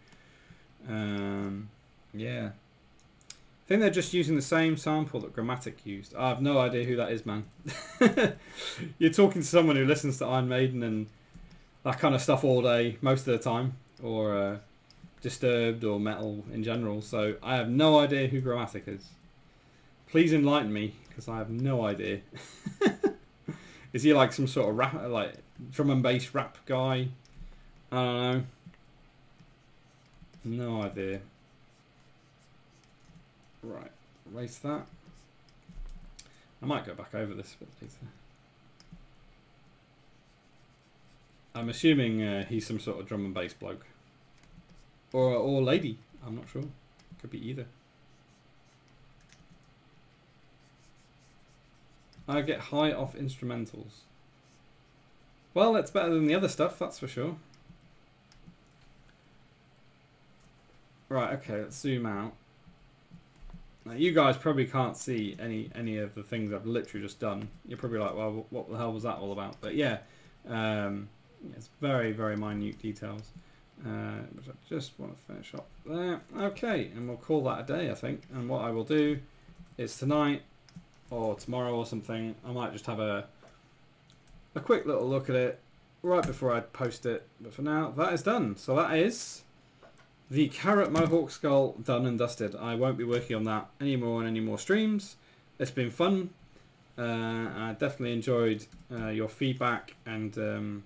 Yeah. I think they're just using the same sample that Grammatic used. I have no idea who that is, man. You're talking to someone who listens to Iron Maiden and that kind of stuff all day, most of the time, or Disturbed or metal in general. So I have no idea who Grammatic is. Please enlighten me, because I have no idea. Is he like some sort of rap, like drum and bass rap guy? I don't know. No idea. Right, erase that. I might go back over this a bit later. I'm assuming he's some sort of drum and bass bloke. Or lady, I'm not sure. Could be either. I get high off instrumentals. Well, it's better than the other stuff, that's for sure. Right, okay, let's zoom out. Now, you guys probably can't see any of the things I've literally just done. You're probably like, well, what the hell was that all about? But yeah, it's very, very minute details. Which I just want to finish up there. Okay, and we'll call that a day, I think. And what I will do is tonight or tomorrow or something, I might just have a quick little look at it right before I post it. But for now, that is done. So that is the Carrot Mohawk skull done and dusted. I won't be working on that anymore on any more streams. It's been fun. I definitely enjoyed your feedback and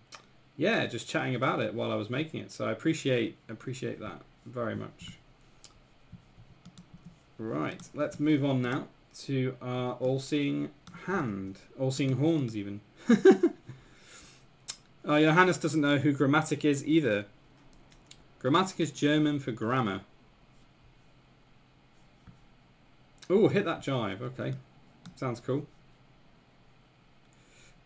yeah, just chatting about it while I was making it. So I appreciate that very much. Right, let's move on now to our all-seeing hand, all-seeing horns even. Johannes doesn't know who Grammatic is either. Grammatic is German for grammar. Oh, hit that jive. Okay, sounds cool.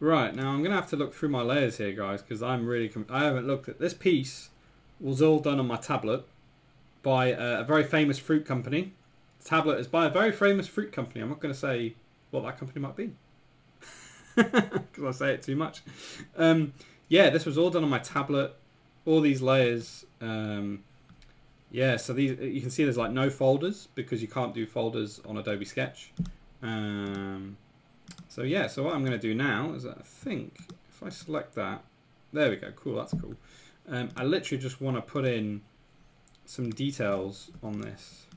Right, now I'm going to have to look through my layers here, guys, because I haven't looked at this piece. Was all done on my tablet by a very famous fruit company. The tablet is by a very famous fruit company. I'm not going to say what that company might be because I say it too much. Yeah, this was all done on my tablet. All these layers. Yeah, so these you can see there's like no folders because you can't do folders on Adobe Sketch. So yeah, so what I'm going to do now is I think if I select that, there we go, cool, that's cool. I literally just want to put in some details on this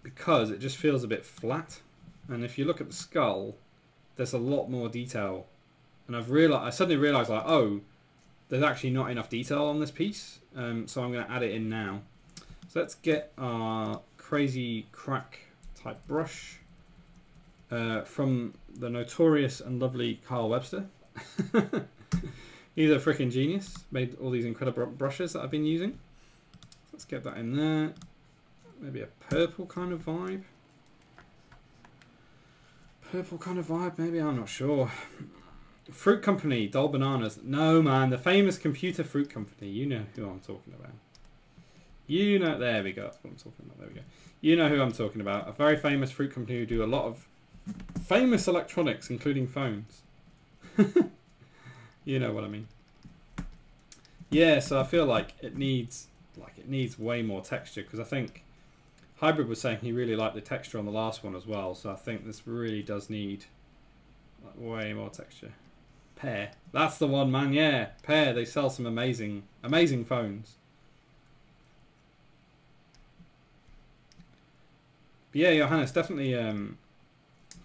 because it just feels a bit flat. And if you look at the skull, there's a lot more detail. And I suddenly realized like, oh, there's actually not enough detail on this piece. So I'm going to add it in now. So let's get our crazy crack type brush. From the notorious and lovely Carl Webster. He's a freaking genius. Made all these incredible brushes that I've been using. Let's get that in there. Maybe a purple kind of vibe. Purple kind of vibe, maybe, I'm not sure. Fruit Company, Dull Bananas. No, man, the famous computer fruit company. You know who I'm talking about. You know, there we go. That's what I'm talking about. There we go. You know who I'm talking about. A very famous fruit company who do a lot of famous electronics, including phones. You know what I mean. Yeah, so I feel like it needs way more texture because I think Hybrid was saying he really liked the texture on the last one as well. So I think this really does need like way more texture. Pear, that's the one, man. Yeah, Pear. They sell some amazing phones. But yeah, Johannes, definitely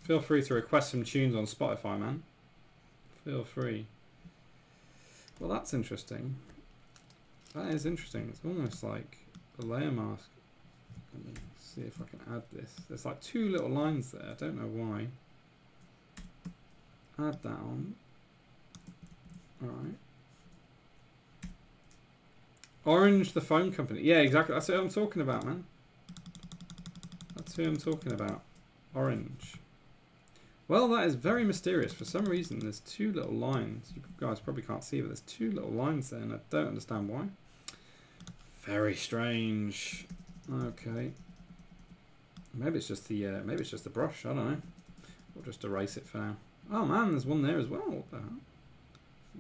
feel free to request some tunes on Spotify, man. Feel free. Well, that's interesting. That is interesting. It's almost like the layer mask. Let me see if I can add this. There's like 2 little lines there. I don't know why. Add that on. Alright. Orange, the phone company. Yeah, exactly. That's what I'm talking about, man. That's who I'm talking about. Orange. Well, that is very mysterious. For some reason, there's 2 little lines. You guys probably can't see, but there's 2 little lines there, and I don't understand why. Very strange. Okay. Maybe it's just the brush. I don't know. We'll just erase it for now. Oh man, there's one there as well. What the hell?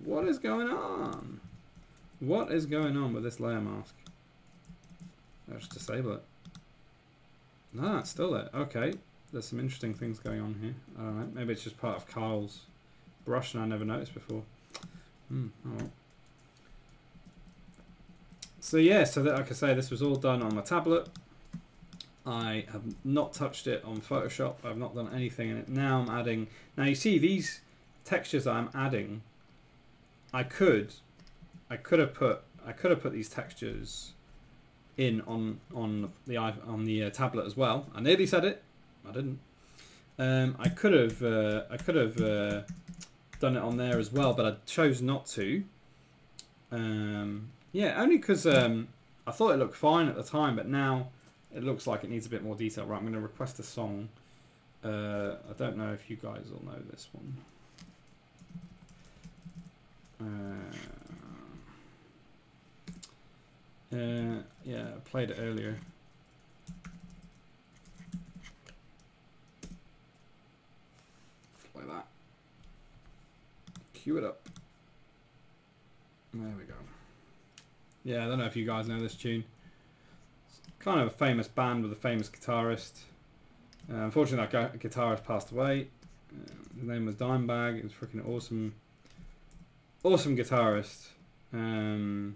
What is going on? What is going on with this layer mask? I'll just disable it. No, it's still there. Okay. There's some interesting things going on here. I don't know. Maybe it's just part of Kyle's brush and I never noticed before. Alright. So yeah, so that, like I say, this was all done on my tablet. I have not touched it on Photoshop. I've not done anything in it. Now I'm adding. Now you see these textures that I'm adding. I could have put these textures in on the tablet as well. I nearly said it. I didn't. I could have done it on there as well, but I chose not to. Yeah, only because I thought it looked fine at the time, but now it looks like it needs a bit more detail. Right, I'm going to request a song. I don't know if you guys all know this one. Yeah, I played it earlier. Like that. Cue it up. There we go. Yeah, I don't know if you guys know this tune. It's kind of a famous band with a famous guitarist. Unfortunately, that guitarist passed away. His name was Dimebag. He was freaking awesome. Awesome guitarist. And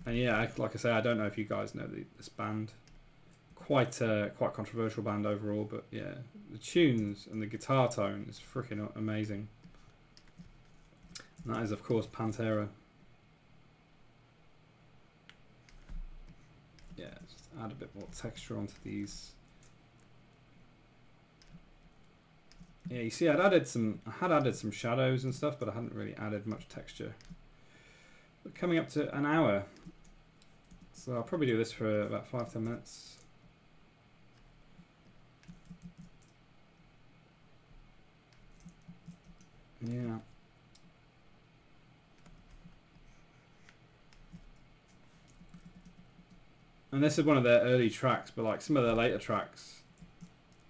yeah, like I say, I don't know if you guys know this band. Quite controversial band overall, but yeah, the tunes and the guitar tone is freaking amazing. And that is, of course, Pantera. Yeah, just add a bit more texture onto these. Yeah, you see, I had added some shadows and stuff, but I hadn't really added much texture. But coming up to an hour, so I'll probably do this for about 5-10 minutes. Yeah. And this is one of their early tracks, but like some of their later tracks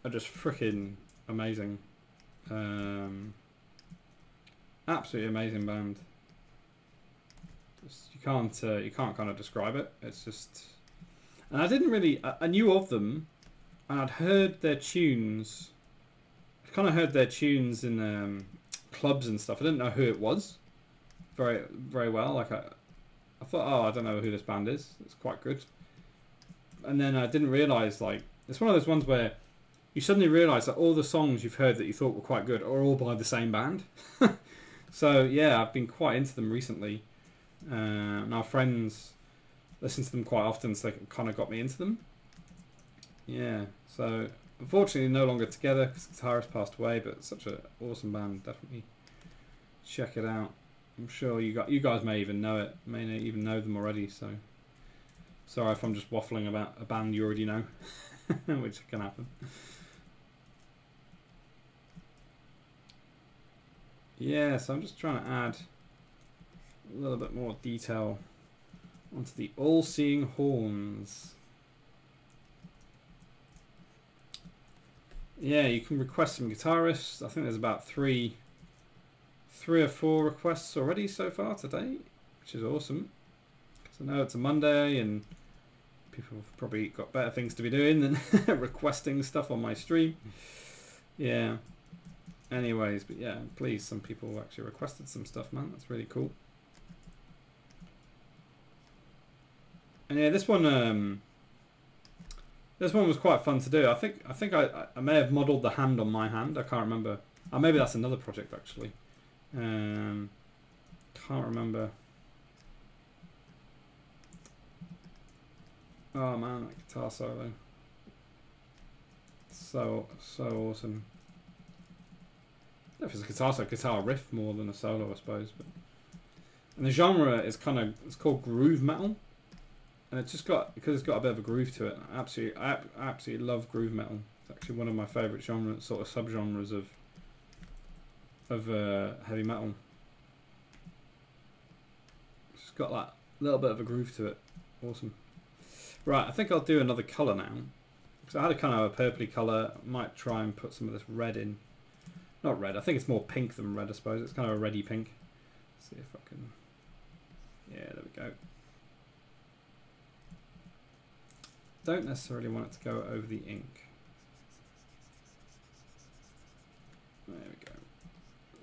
are just freaking amazing. Absolutely amazing band. Just, you can't kind of describe it. It's just, and I didn't really. I knew of them, and I'd heard their tunes. I kind of heard their tunes in clubs and stuff. I didn't know who it was very well. Like I thought, oh, I don't know who this band is. It's quite good. And then I didn't realise, like, it's one of those ones where you suddenly realise that all the songs you've heard that you thought were quite good are all by the same band. So yeah, I've been quite into them recently. And our friends listen to them quite often, so they kind of got me into them. Yeah, so unfortunately no longer together because the guitarist passed away, but such an awesome band. Definitely check it out. I'm sure you guys may even know it, may even know them already, so sorry if I'm just waffling about a band you already know, which can happen. Yeah, so I'm just trying to add a little bit more detail onto the all-seeing horns. Yeah, you can request some guitarists. I think there's about three or four requests already so far today, which is awesome. So I know it's a Monday and people have probably got better things to be doing than requesting stuff on my stream. Yeah. Anyways, but yeah, please, some people actually requested some stuff, man. That's really cool. And yeah, this one was quite fun to do. I think I may have modelled the hand on my hand. I can't remember. Maybe that's another project actually. Can't remember. Oh man, that guitar solo. So awesome. If it's a guitar solo, guitar riff more than a solo, I suppose. But and the genre is it's called groove metal, and it's just because it's got a bit of a groove to it. I absolutely love groove metal. It's actually one of my favourite genres, sort of subgenres of heavy metal. It's just got that little bit of a groove to it. Awesome. Right, I think I'll do another colour now. Because I had a kind of a purpley colour. I might try and put some of this red in. Not red, I think it's more pink than red, I suppose. It's kind of a reddy pink. Let's see if I can... Yeah, there we go. Don't necessarily want it to go over the ink. There we go.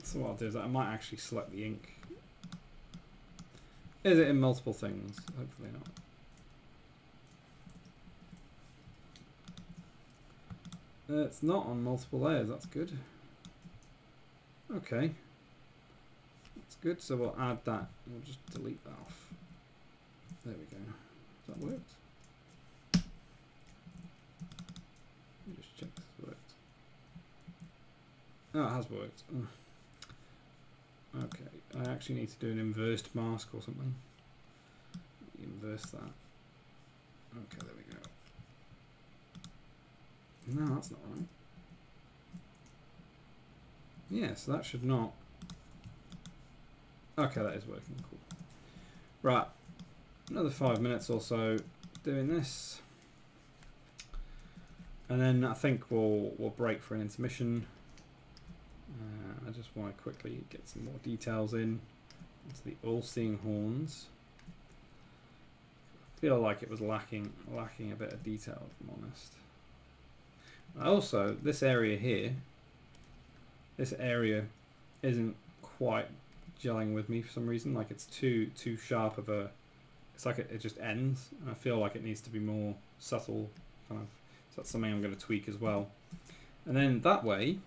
So what I'll do is I might actually select the ink. Is it in multiple things? Hopefully not. It's not on multiple layers, that's good. Okay. That's good, so we'll add that. We'll just delete that off. There we go. Has that worked? Let me just check this has worked. Oh, it has worked. Okay, I actually need to do an inversed mask or something. Inverse that. Okay, there we go. No, that's not right. Yeah, so that should not... Okay, that is working. Cool. Right, another 5 minutes or so doing this. And then I think we'll break for an intermission. I just want to quickly get some more details in into the all-seeing horns. I feel like it was lacking a bit of detail, if I'm honest. Also, this area here, this area isn't quite gelling with me for some reason. Like it's too sharp of a. It's like it just ends, and I feel like it needs to be more subtle, kind of. So that's something I'm going to tweak as well. And then that way,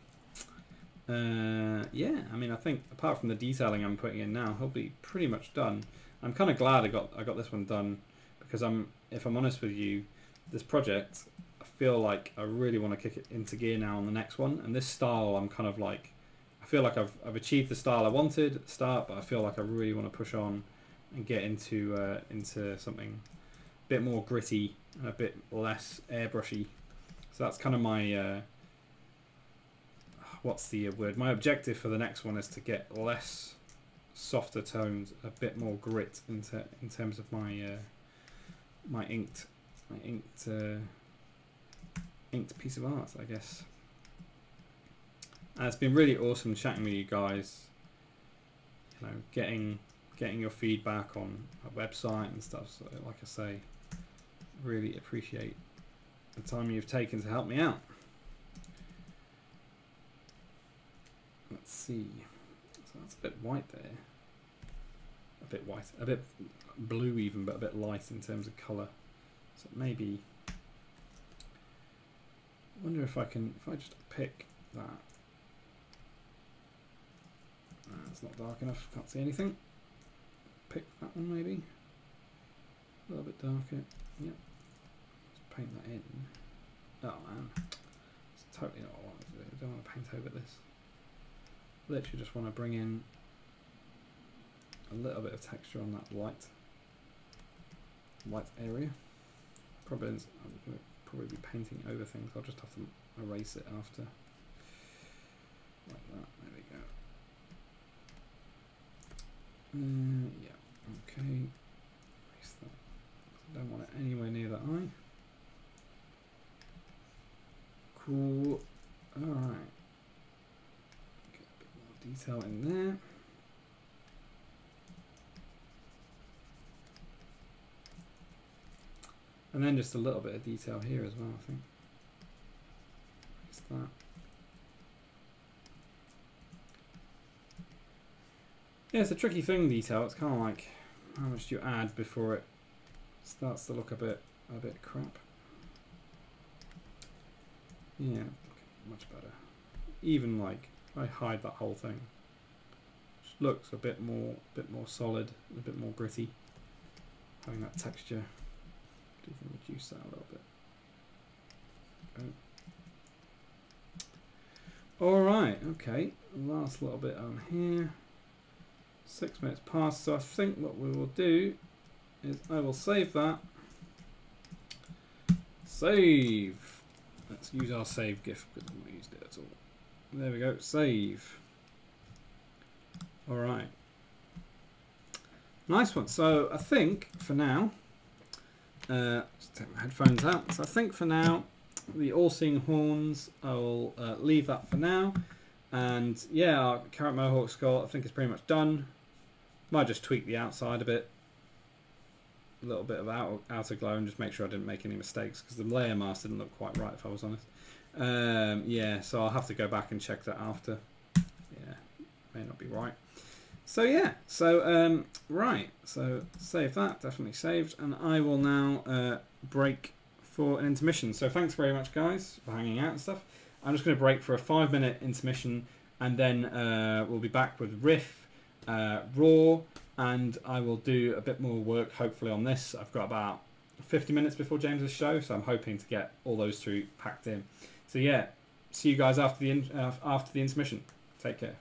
yeah. I mean, I think apart from the detailing I'm putting in now, he'll be pretty much done. I'm kind of glad I got this one done because if I'm honest with you, this project. I feel like I really want to kick it into gear now on the next one, and this style I'm kind of like I feel like I've achieved the style I wanted at the start, but I feel like I really want to push on and get into something a bit more gritty and a bit less airbrushy. So that's kind of my what's the word? My objective for the next one is to get less softer tones, a bit more grit in terms of my my inked piece of art, I guess. And it's been really awesome chatting with you guys. You know, getting your feedback on our website and stuff. So, like I say, really appreciate the time you've taken to help me out. Let's see. So that's a bit white there. A bit white, a bit blue even, but a bit light in terms of colour. So maybe. I wonder if I just pick that. It's not dark enough, can't see anything. Pick that one maybe. A little bit darker. Yep. Just paint that in. Oh man. It's totally not what I want to do. I don't want to paint over this. Literally just want to bring in a little bit of texture on that light area. Problem is, I'm going to probably be painting over things. I'll just have to erase it after. Like that. There we go. Yeah. Okay. Erase that. I don't want it anywhere near that eye. Cool. Alright. Get a bit more detail in there. And then just a little bit of detail here as well, I think. Erase that. Yeah, it's a tricky thing, detail. It's kind of like how much do you add before it starts to look a bit crap. Yeah, much better. Even like if I hide that whole thing, it just looks a bit more solid, a bit more gritty, having that texture. Even reduce that a little bit. All right, okay. Last little bit on here. 6 minutes past, so I think what we will do is I will save that. Save. Let's use our save GIF because we've not used it at all. There we go, save. All right. Nice one. So I think for now, just take my headphones out. So I think for now, the all-seeing horns, I'll leave that for now. And yeah, our carrot Mohawk skull I think is pretty much done. Might just tweak the outside a bit. A little bit of outer glow and just make sure I didn't make any mistakes because the layer mask didn't look quite right if I was honest. Yeah, so I'll have to go back and check that after. Yeah, may not be right. So yeah, so right, so save that, definitely saved, and I will now break for an intermission. So thanks very much guys for hanging out and stuff. I'm just going to break for a 5-minute intermission and then we'll be back with Riff, Raw, and I will do a bit more work hopefully on this. I've got about 50 minutes before James's show, so I'm hoping to get all those through packed in. So yeah, see you guys after the intermission. Take care.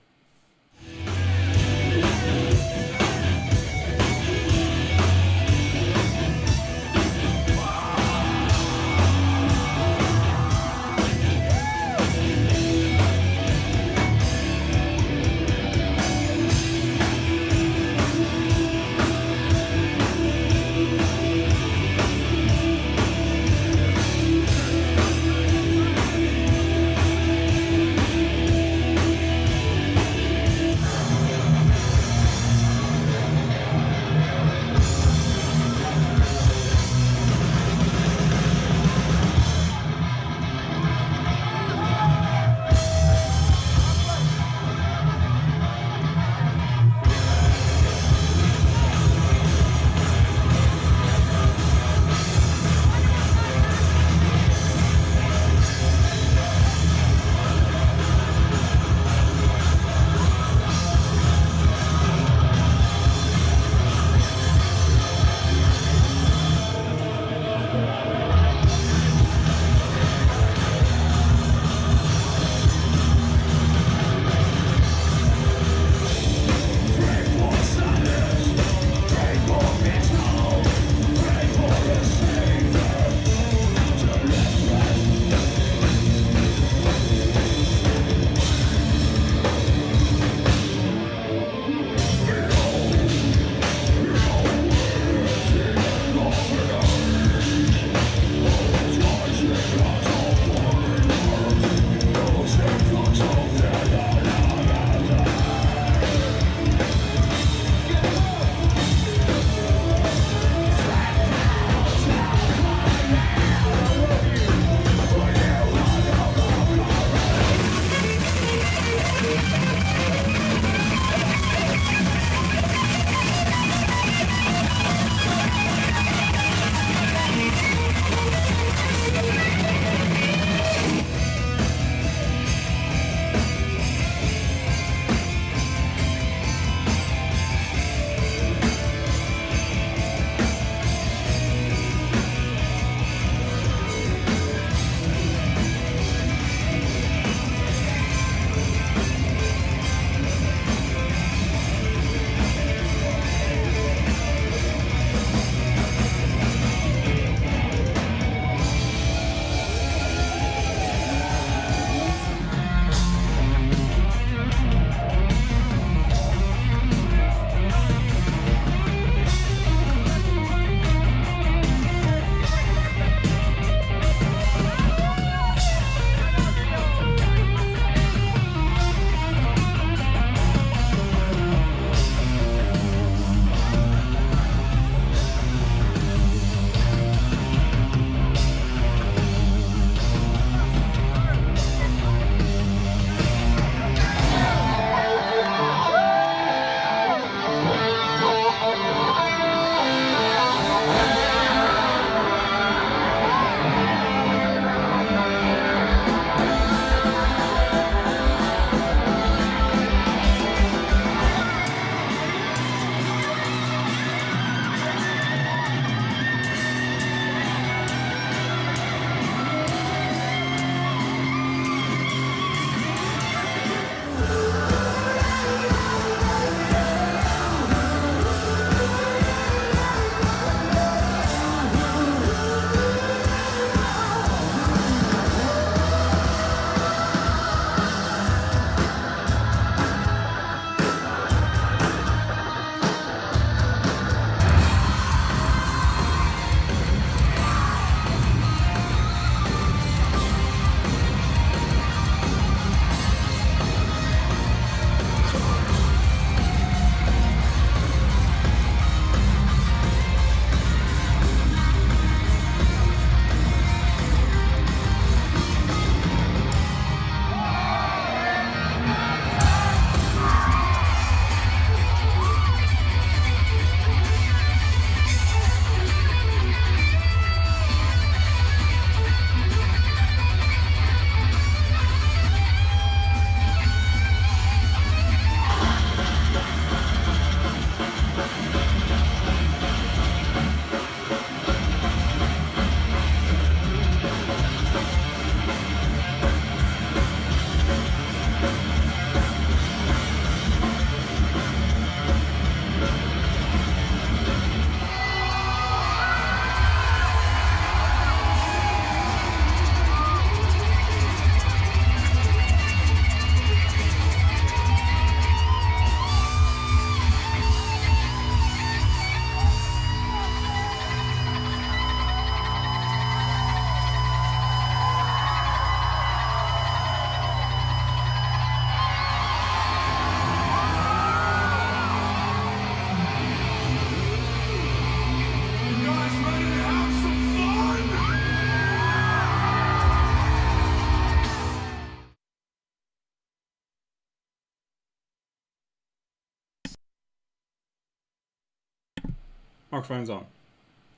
Microphone's on.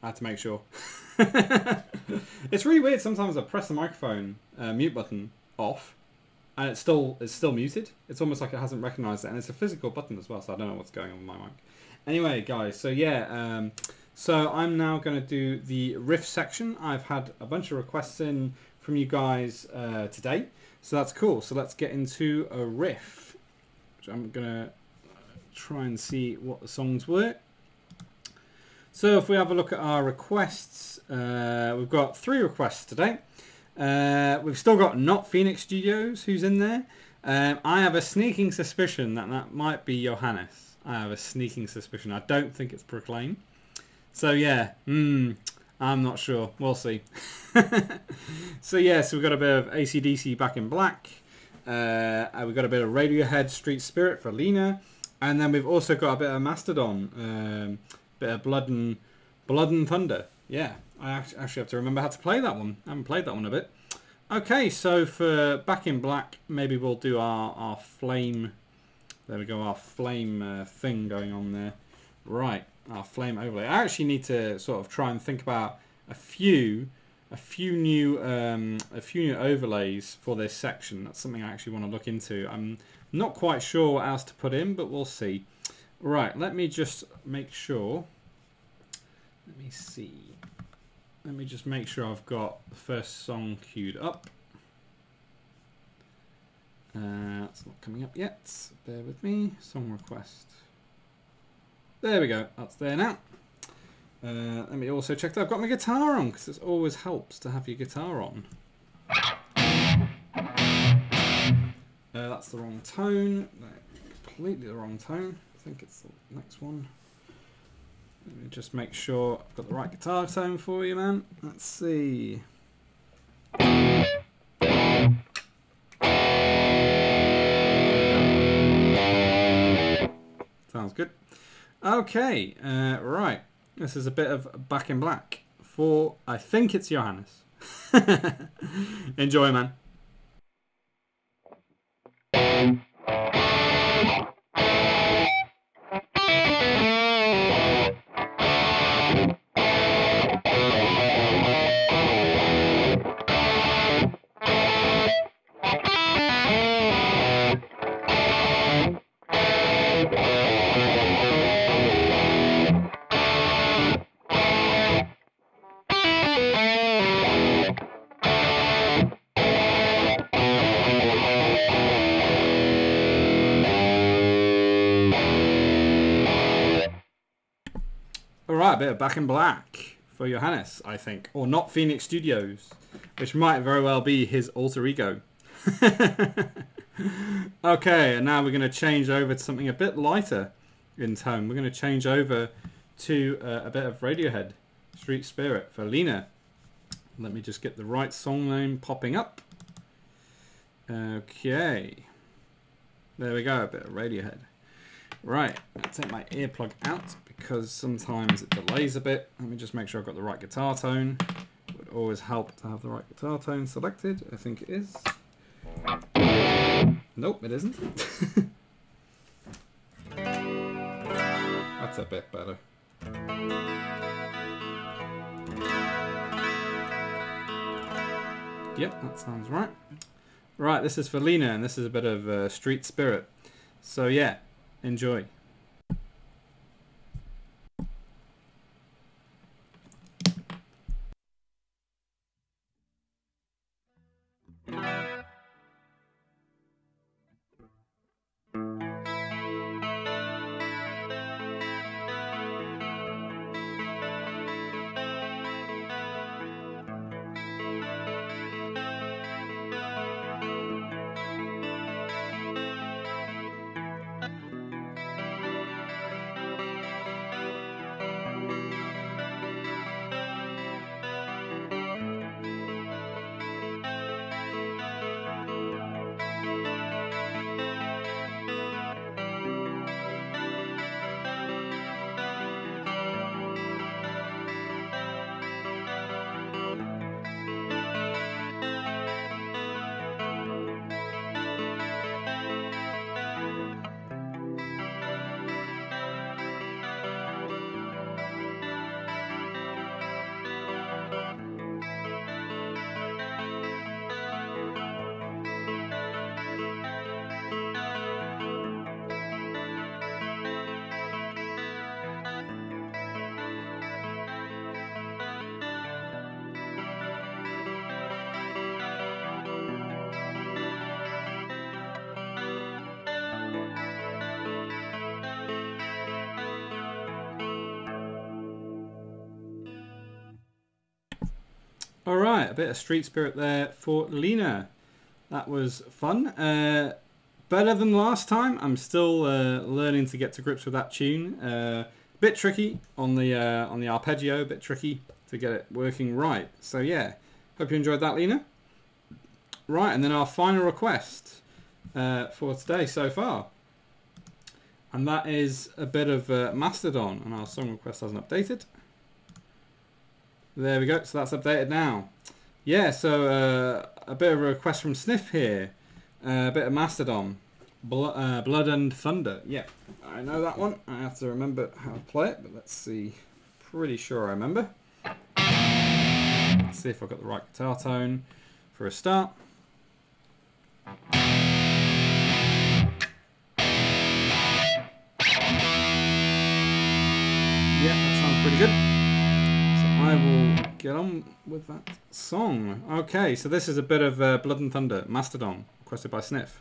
I had to make sure. It's really weird. Sometimes I press the microphone mute button off, and it's still muted. It's almost like it hasn't recognised it, and it's a physical button as well. So I don't know what's going on with my mic. Anyway, guys. So yeah. So I'm now going to do the riff section. I've had a bunch of requests in from you guys today, so that's cool. So let's get into a riff. Which I'm gonna try and see what the songs were. So if we have a look at our requests, we've got 3 requests today. We've still got Not Phoenix Studios, who's in there. I have a sneaking suspicion that that might be Johannes. I have a sneaking suspicion. I don't think it's Proclaim. So yeah, I'm not sure. We'll see. So yeah, so we've got a bit of AC/DC Back in Black. We've got a bit of Radiohead Street Spirit for Lena. And then we've also got a bit of Mastodon. Bit of Blood and Thunder. Yeah, I actually have to remember how to play that one. I haven't played that one a bit. Okay, so for Back in Black, maybe we'll do our flame. There we go, our flame thing going on there. Right, our flame overlay. I actually need to sort of try and think about a few new overlays for this section. That's something I actually want to look into. I'm not quite sure what else to put in, but we'll see. Right, let me just make sure. Let me see. Let me just make sure I've got the first song queued up. It's not coming up yet. Bear with me. Song request. There we go. That's there now. Let me also check that I've got my guitar on, because it always helps to have your guitar on. That's the wrong tone. Completely the wrong tone. I think it's the next one. Let me just make sure I've got the right guitar tone for you, man. Let's see. Sounds good. Okay, right. This is a bit of Back in Black for, I think it's Johannes. Enjoy, man. Alright, a bit of Back in Black for Johannes, I think. Or Not Phoenix Studios, which might very well be his alter ego. Okay, and now we're going to change over to something a bit lighter in tone. We're going to change over to a bit of Radiohead, Street Spirit for Lena. Let me just get the right song name popping up. Okay. There we go, a bit of Radiohead. Right, I'll take my earplug out because sometimes it delays a bit. Let me just make sure I've got the right guitar tone. It would always help to have the right guitar tone selected. I think it is. Nope, it isn't. That's a bit better. Yep, that sounds right. Right, this is for Lena, and this is a bit of Street Spirit. So yeah, enjoy. All right, a bit of Street Spirit there for Lena. That was fun. Better than last time. I'm still learning to get to grips with that tune. Bit tricky on the arpeggio. Bit tricky to get it working right. So yeah, hope you enjoyed that, Lena. Right, and then our final request for today so far, and that is a bit of Mastodon, and our song request hasn't updated. There we go. So that's updated now. Yeah. So a bit of a request from Sniff here. A bit of Mastodon. Blood and Thunder. Yeah, I know that one. I have to remember how to play it, but let's see. Pretty sure I remember. Let's see if I've got the right guitar tone for a start. Yeah, that sounds pretty good. So I will get on with that song. Okay, so this is a bit of Blood and Thunder, Mastodon, requested by Sniff.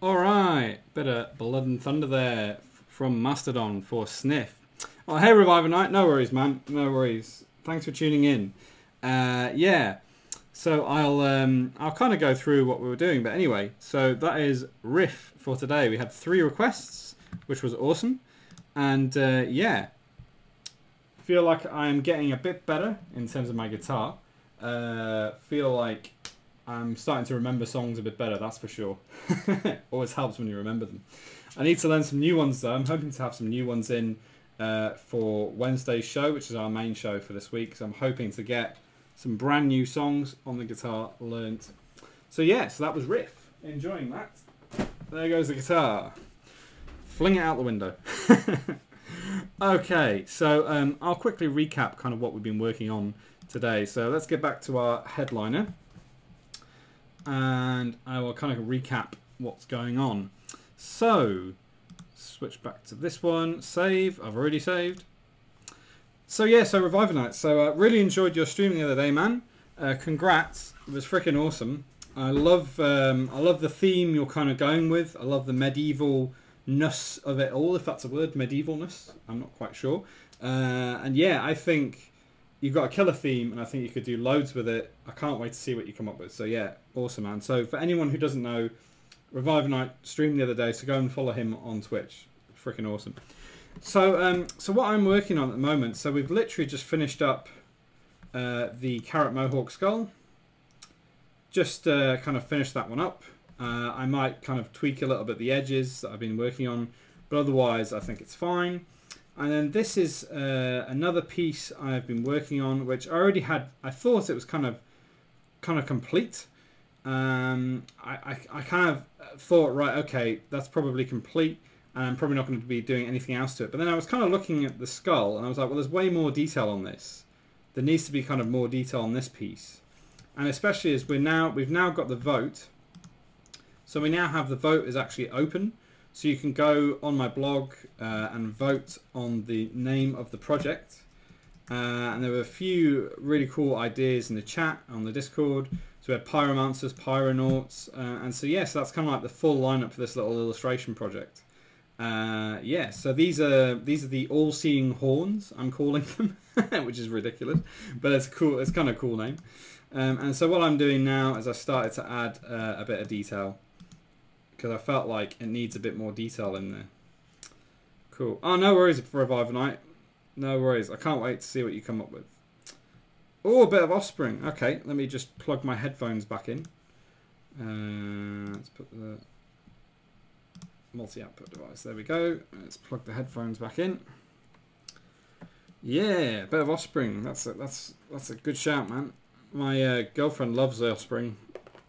Alright, bit of Blood and Thunder there from Mastodon for Sniff. Oh, hey Reviver Knight, no worries man, no worries. Thanks for tuning in. Yeah, so I'll kind of go through what we were doing, but anyway, so that is Riff for today. We had 3 requests, which was awesome, and yeah, feel like I'm getting a bit better in terms of my guitar. Feel like I'm starting to remember songs a bit better, that's for sure. Always helps when you remember them. I need to learn some new ones though. I'm hoping to have some new ones in for Wednesday's show, which is our main show for this week. So I'm hoping to get some brand new songs on the guitar learnt. So yeah, so that was Riff. Enjoying that. There goes the guitar. Fling it out the window. Okay, so I'll quickly recap kind of what we've been working on today. So let's get back to our headliner. And I will kind of recap what's going on. So, switch back to this one. Save. I've already saved. So yeah, so Reviver Night. So really enjoyed your stream the other day, man. Congrats. It was freaking awesome. I love the theme you're kind of going with. I love the medieval-ness of it all, if that's a word, medievalness. I'm not quite sure. And yeah, I think you've got a killer theme, and I think you could do loads with it. I can't wait to see what you come up with. So yeah, awesome, man. So for anyone who doesn't know, Reviver Night streamed the other day, so go and follow him on Twitch. Freaking awesome. So so what I'm working on at the moment, so we've literally just finished up the Carrot Mohawk skull. Just kind of finished that one up. I might kind of tweak a little bit the edges that I've been working on, but otherwise I think it's fine. And then this is another piece I've been working on, which I already had. I thought it was kind of complete. I kind of thought, right, okay, that's probably complete, and I'm probably not going to be doing anything else to it. But then I was kind of looking at the skull, and I was like, well, there's way more detail on this. There needs to be kind of more detail on this piece, and especially as we've now got the vote. So we now have the vote is actually open. So you can go on my blog and vote on the name of the project. And there were a few really cool ideas in the chat on the Discord. So we had pyromancers, pyronauts, and so yeah, so that's kind of like the full lineup for this little illustration project. Yeah, so these are the all-seeing horns, I'm calling them, which is ridiculous, but it's cool. It's kind of a cool name. And so what I'm doing now is I started to add a bit of detail because I felt like it needs a bit more detail in there. Cool. Oh, no worries for Revive Night. No worries. I can't wait to see what you come up with. Oh, a bit of Offspring. Okay, let me just plug my headphones back in. Let's put the multi-output device. There we go. Let's plug the headphones back in. Yeah, a bit of Offspring. That's a good shout, man. My girlfriend loves the Offspring,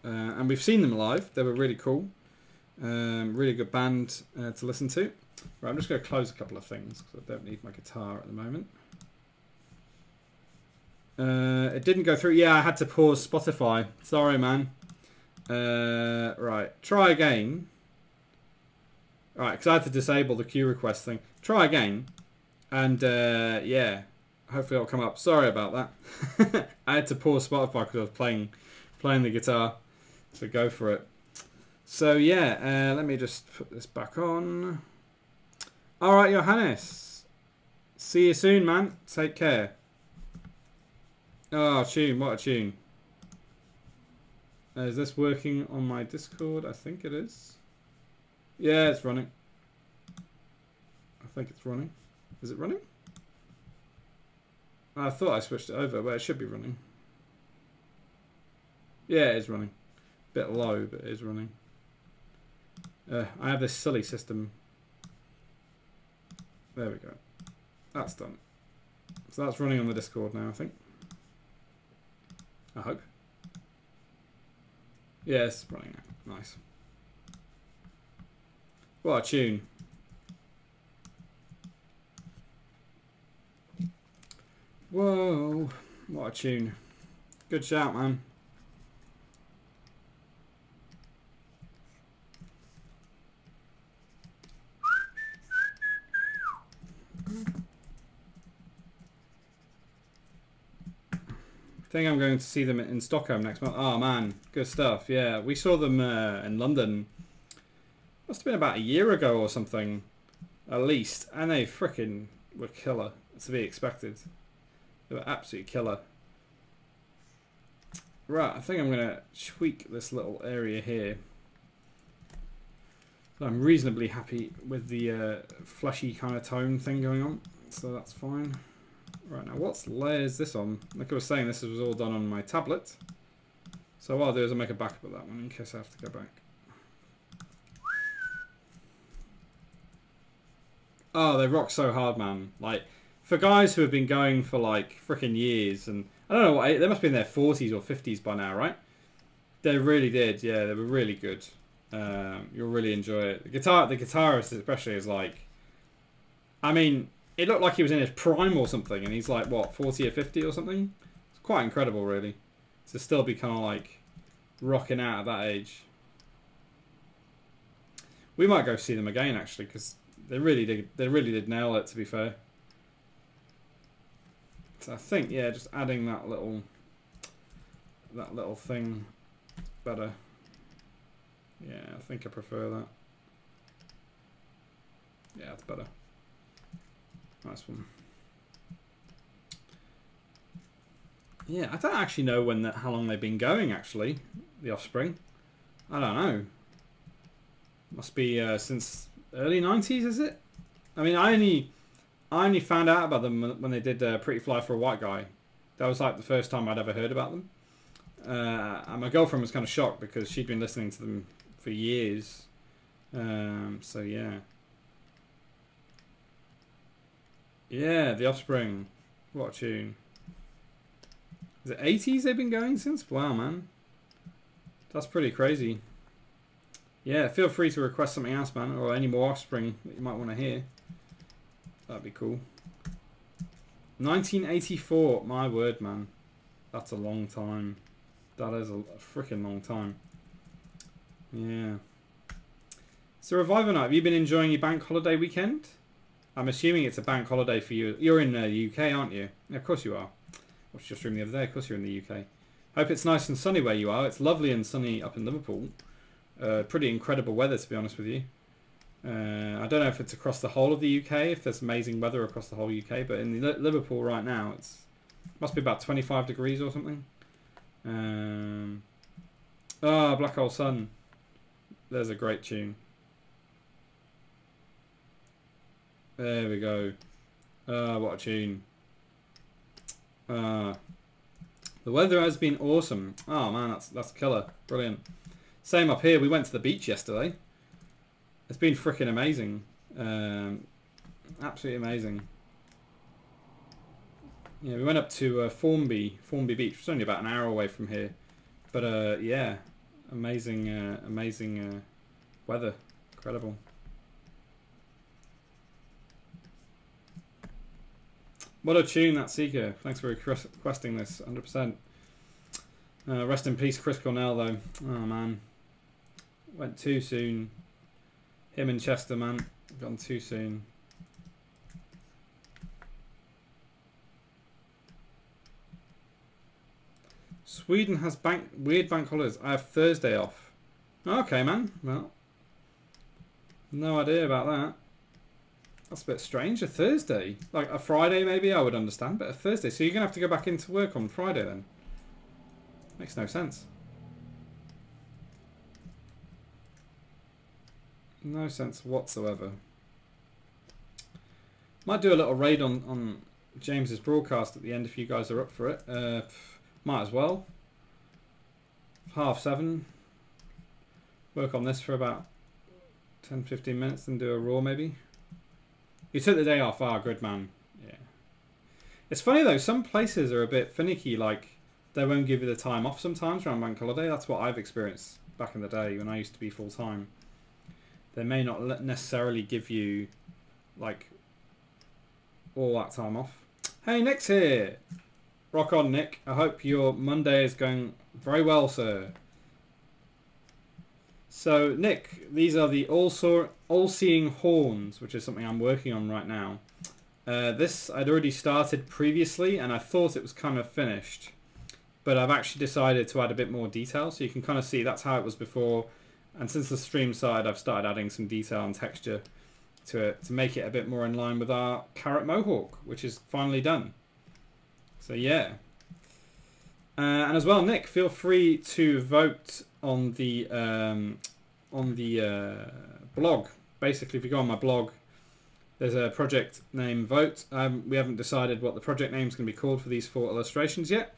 and we've seen them live. They were really cool. Really good band to listen to. Right, I'm just going to close a couple of things because I don't need my guitar at the moment. It didn't go through. Yeah, I had to pause Spotify. Sorry, man. Right, try again. Right, because I had to disable the queue request thing. Try again. And, yeah. Hopefully it'll come up. Sorry about that. I had to pause Spotify because I was playing the guitar. So go for it. So, yeah. Let me just put this back on. Alright, Johannes. See you soon, man. Take care. Oh, tune. What a tune. Is this working on my Discord? I think it is. Yeah, it's running. I think it's running. Is it running? I thought I switched it over, but it should be running. Yeah, it is running. Bit low, but it is running. I have this silly system. There we go. That's done. So that's running on the Discord now, I think. I hope. Yeah, it's running now. Nice. What a tune. Whoa. What a tune. Good shout, man. I think I'm going to see them in Stockholm next month. Oh man, good stuff. Yeah, we saw them in London. Must have been about a year ago or something, at least. And they freaking were killer, to be expected. They were absolutely killer. Right, I think I'm going to tweak this little area here. I'm reasonably happy with the fleshy kind of tone thing going on, so that's fine. Right, now what layer is this on? Like I was saying, this was all done on my tablet. So what I'll do is I'll make a backup of that one in case I have to go back. Oh, they rock so hard, man. Like, for guys who have been going for like freaking years, and I don't know what, they must be in their 40s or 50s by now, right? They really did, yeah, they were really good. You'll really enjoy it. The guitarist especially is like, I mean, it looked like he was in his prime or something, and he's like, what, 40 or 50 or something? It's quite incredible, really, to still be kind of like rocking out at that age. We might go see them again, actually, because they really did nail it, to be fair. So I think, yeah, just adding that little thing better. Yeah, I think I prefer that. Yeah, that's better. Nice one. Yeah, I don't actually know how long they've been going, actually, the Offspring. I don't know. Must be since early 90s, is it? I mean, I only found out about them when they did Pretty Fly for a White Guy. That was like the first time I'd ever heard about them. And my girlfriend was kind of shocked because she'd been listening to them for years. So yeah. Yeah, the Offspring. What a tune. Is it 80s they've been going since? Wow, man. That's pretty crazy. Yeah, feel free to request something else, man, or any more Offspring that you might want to hear. That'd be cool. 1984, my word, man. That's a long time. That is a freaking long time. Yeah. So, Revival Night, have you been enjoying your bank holiday weekend? I'm assuming it's a bank holiday for you. You're in the UK, aren't you? Yeah, of course you are. I watched your stream the other day. Of course you're in the UK. Hope it's nice and sunny where you are. It's lovely and sunny up in Liverpool. Pretty incredible weather, to be honest with you. I don't know if it's across the whole of the UK, if there's amazing weather across the whole UK, but in Liverpool right now, it must be about 25 degrees or something. Black Hole Sun. There's a great tune. There we go. What a tune. The weather has been awesome. Oh man, that's killer. Brilliant. Same up here. We went to the beach yesterday. It's been freaking amazing. Absolutely amazing. Yeah, we went up to Formby Beach, which is only about an hour away from here. But yeah, amazing, amazing weather. Incredible. What a tune, that Seeker. Thanks for requesting this, 100%. Rest in peace, Chris Cornell, though. Oh, man. Went too soon. Him and Chester, man. Gone too soon. Sweden has weird bank holidays. I have Thursday off. Okay, man. Well, no idea about that. That's a bit strange. A Thursday. Like a Friday maybe I would understand, but a Thursday. So you're going to have to go back into work on Friday then. Makes no sense. No sense whatsoever. Might do a little raid on James's broadcast at the end if you guys are up for it. Might as well. 7:30. Work on this for about 10-15 minutes and do a Raw maybe. You took the day off. Ah, good man. Yeah. It's funny though, some places are a bit finicky, like they won't give you the time off sometimes around bank holiday. That's what I've experienced back in the day when I used to be full time. They may not necessarily give you like all that time off. Hey, Nick's here. Rock on, Nick. I hope your Monday is going very well, sir. So, Nick, these are the all-seeing horns, which is something I'm working on right now. This I'd already started previously, and I thought it was kind of finished. But I've actually decided to add a bit more detail, so you can kind of see that's how it was before. And since the stream side, I've started adding some detail and texture to it to make it a bit more in line with our carrot Mohawk, which is finally done. So, yeah. And as well, Nick, feel free to vote on the blog. Basically, if you go on my blog, there's a project name Vote. We haven't decided what the project name is going to be called for these 4 illustrations yet.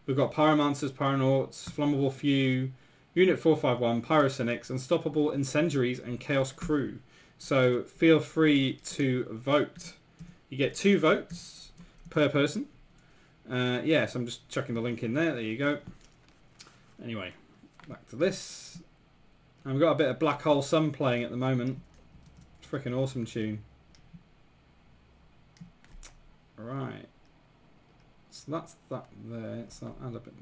We've got Pyromancers, Pyronauts, Flammable Few, Unit 451, Pyrocynics, Unstoppable Incendiaries, and Chaos Crew. So feel free to vote. You get 2 votes per person. Yes, I'm just chucking the link in there. There you go. Anyway, back to this. And we've got a bit of Black Hole Sun playing at the moment. Freaking awesome tune. Right. So that's that there. So I'll add a bit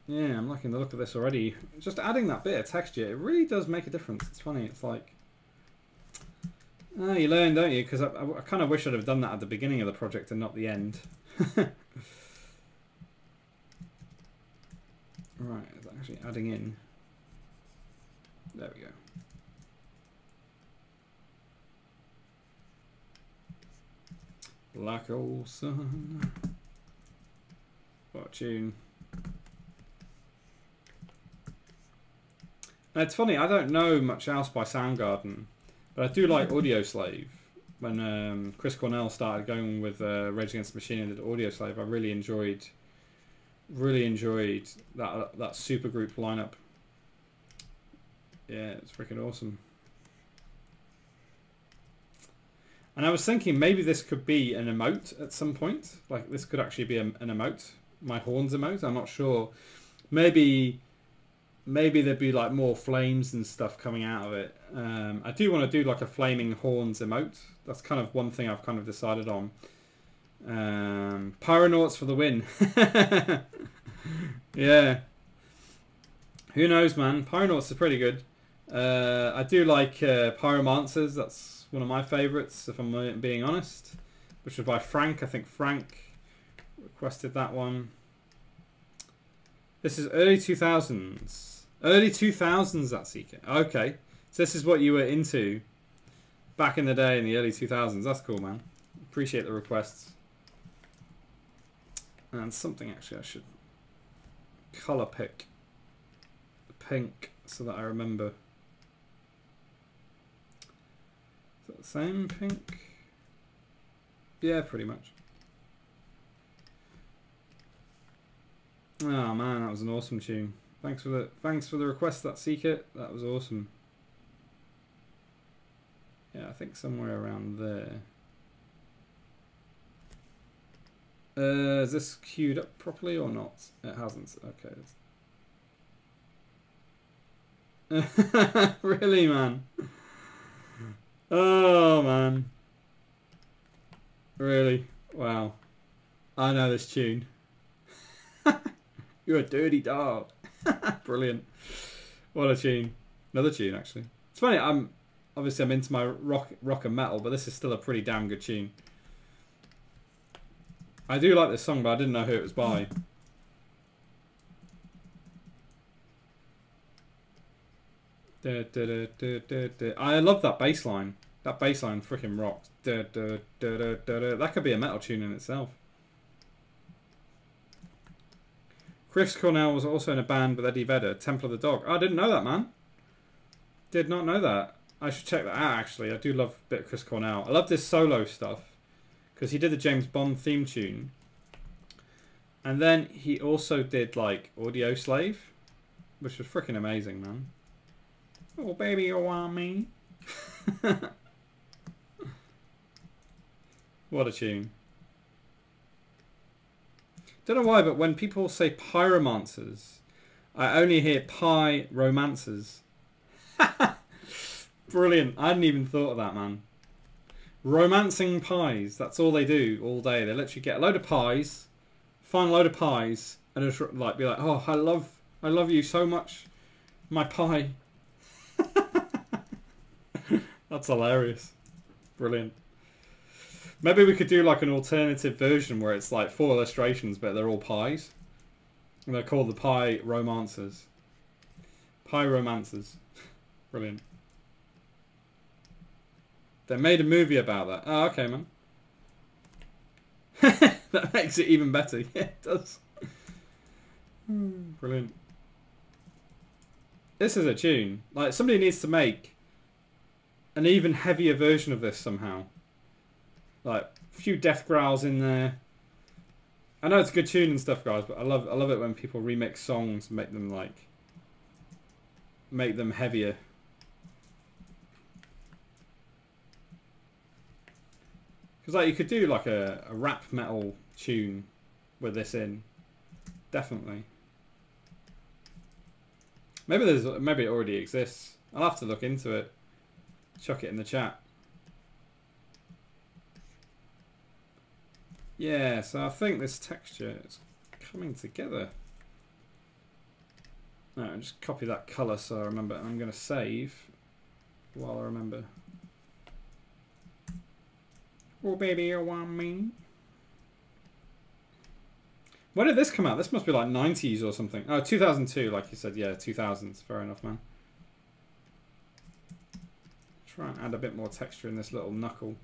more. Yeah, I'm liking the look of this already. Just adding that bit of texture, it really does make a difference. It's funny. It's like... you learn, don't you? Because I kind of wish I'd have done that at the beginning of the project and not the end. Right, it's actually adding in. There we go. Black Hole Sun. What a tune. Now, it's funny, I don't know much else by Soundgarden. But I do like Audio Slave. When Chris Cornell started going with Rage Against the Machine and did Audio Slave, I really enjoyed that supergroup lineup. Yeah, it's freaking awesome. And I was thinking maybe this could be an emote at some point. Like this could actually be an emote, my horns emote. I'm not sure. Maybe there'd be like more flames and stuff coming out of it. I do want to do like a flaming horns emote. That's kind of one thing I've kind of decided on. Pyronauts for the win. Yeah. Who knows, man? Pyronauts are pretty good. I do like Pyromancers. That's one of my favourites, if I'm being honest. Which was by Frank. I think Frank requested that one. This is early 2000s. Early 2000s, that Seeker. Okay. So this is what you were into back in the day in the early 2000s. That's cool, man. Appreciate the requests. And something actually I should colour pick the pink so that I remember. Is that the same pink? Yeah, pretty much. Oh man, that was an awesome tune. Thanks for the request, that Seeker. That was awesome. Yeah, I think somewhere around there. Is this queued up properly or not? It hasn't. Okay. Really, man? Oh, man. Really? Wow. I know this tune. You're a dirty dog. Brilliant. What a tune. Another tune, actually. It's funny, I'm into my rock and metal, but this is still a pretty damn good tune. I do like this song, but I didn't know who it was by. I love that bass line. That bass line freaking rocks. That could be a metal tune in itself. Chris Cornell was also in a band with Eddie Vedder, Temple of the Dog. Oh, I didn't know that, man. Did not know that. I should check that out, actually. I do love a bit of Chris Cornell. I love this solo stuff, because he did the James Bond theme tune. And then he also did, like, Audio Slave, which was freaking amazing, man. Oh, baby, you want me? What a tune. Don't know why, but when people say pyromancers, I only hear pie romancers. Brilliant. I hadn't even thought of that, man. Romancing pies. That's all they do all day. They literally get a load of pies, find a load of pies, and just like be like, "Oh, I love you so much, my pie." That's hilarious. Brilliant. Maybe we could do like an alternative version where it's like 4 illustrations, but they're all pies. And they're called the Pie Romancers. Pie Romancers. Brilliant. They made a movie about that. Oh, okay, man. That makes it even better. Yeah, it does. Brilliant. This is a tune. Like, somebody needs to make an even heavier version of this somehow. Like, a few death growls in there. I know it's a good tune and stuff, guys, but I love it when people remix songs and make them heavier. Because like you could do like a rap metal tune with this in, definitely. Maybe it already exists. I'll have to look into it. Chuck it in the chat. Yeah, so I think this texture is coming together. No, just copy that colour so I remember. I'm going to save while I remember. Oh, baby, you want me? When did this come out? This must be like 90s or something. Oh, 2002, like you said. Yeah, 2000s. Fair enough, man. Try and add a bit more texture in this little knuckle.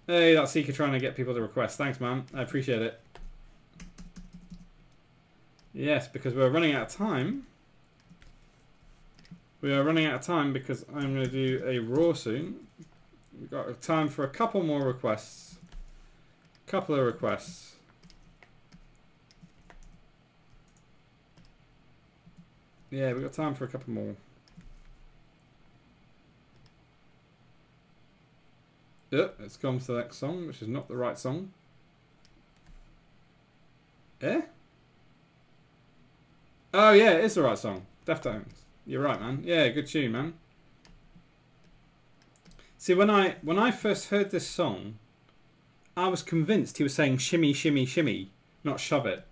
Hey, that's Seeker trying to get people to request. Thanks, man. I appreciate it. Yes, because we're running out of time. We are running out of time because I'm going to do a raw soon. We've got time for a couple more requests. Couple of requests. Yeah, we've got time for a couple more. Yep, it's gone to the next song, which is not the right song. Eh? Oh yeah, it is the right song. Deftones. You're right, man. Yeah, good tune, man. See, when I first heard this song, I was convinced he was saying shimmy, shimmy, shimmy, not shove it.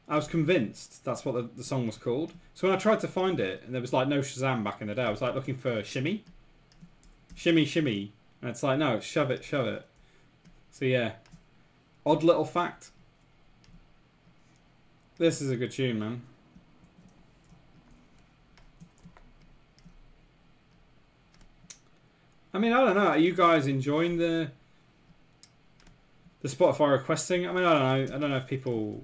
I was convinced that's what the song was called. So when I tried to find it, and there was like no Shazam back in the day, I was like looking for shimmy. Shimmy, shimmy. And it's like, no, shove it, shove it. So yeah. Odd little fact. This is a good tune, man. I mean, I don't know. Are you guys enjoying the Spotify requesting? I mean, I don't know. I don't know if people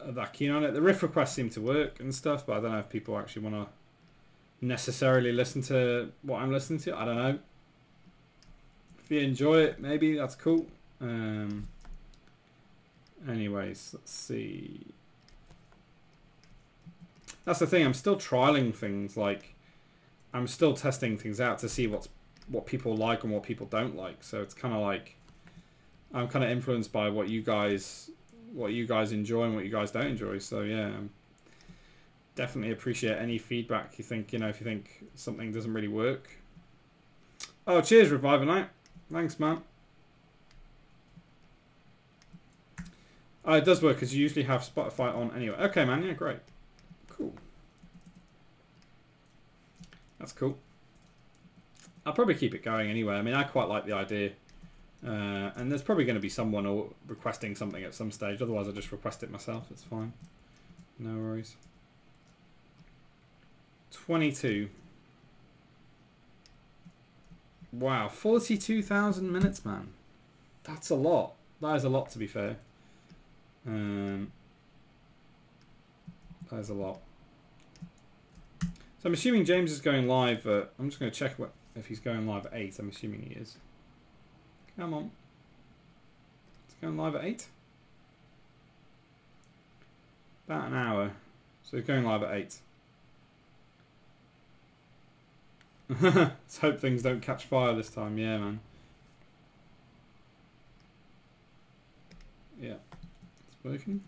are that keen on it. The riff requests seem to work and stuff, but I don't know if people actually want to necessarily listen to what I'm listening to. I don't know. If you enjoy it, maybe that's cool. Anyways, let's see. That's the thing. I'm still trialing things. Like, I'm still testing things out to see what people like and what people don't like. So it's kind of like I'm kind of influenced by what you guys enjoy and what you guys don't enjoy. So yeah, definitely appreciate any feedback. You think, if you think something doesn't really work. Oh, cheers, Reviver Night. Thanks, man. Oh, it does work because you usually have Spotify on anyway. Okay, man. Yeah, great. Cool. That's cool. I'll probably keep it going anyway. I mean, I quite like the idea. And there's probably going to be someone requesting something at some stage. Otherwise, I'll just request it myself. It's fine. No worries. 22. Wow, 42,000 minutes, man. That's a lot. That is a lot, to be fair. That is a lot. So I'm assuming James is going live at... I'm just going to check if he's going live at 8. I'm assuming he is. Come on. It's going live at 8? About an hour. So he's going live at 8. Let's hope things don't catch fire this time. Yeah, man. Yeah. It's working.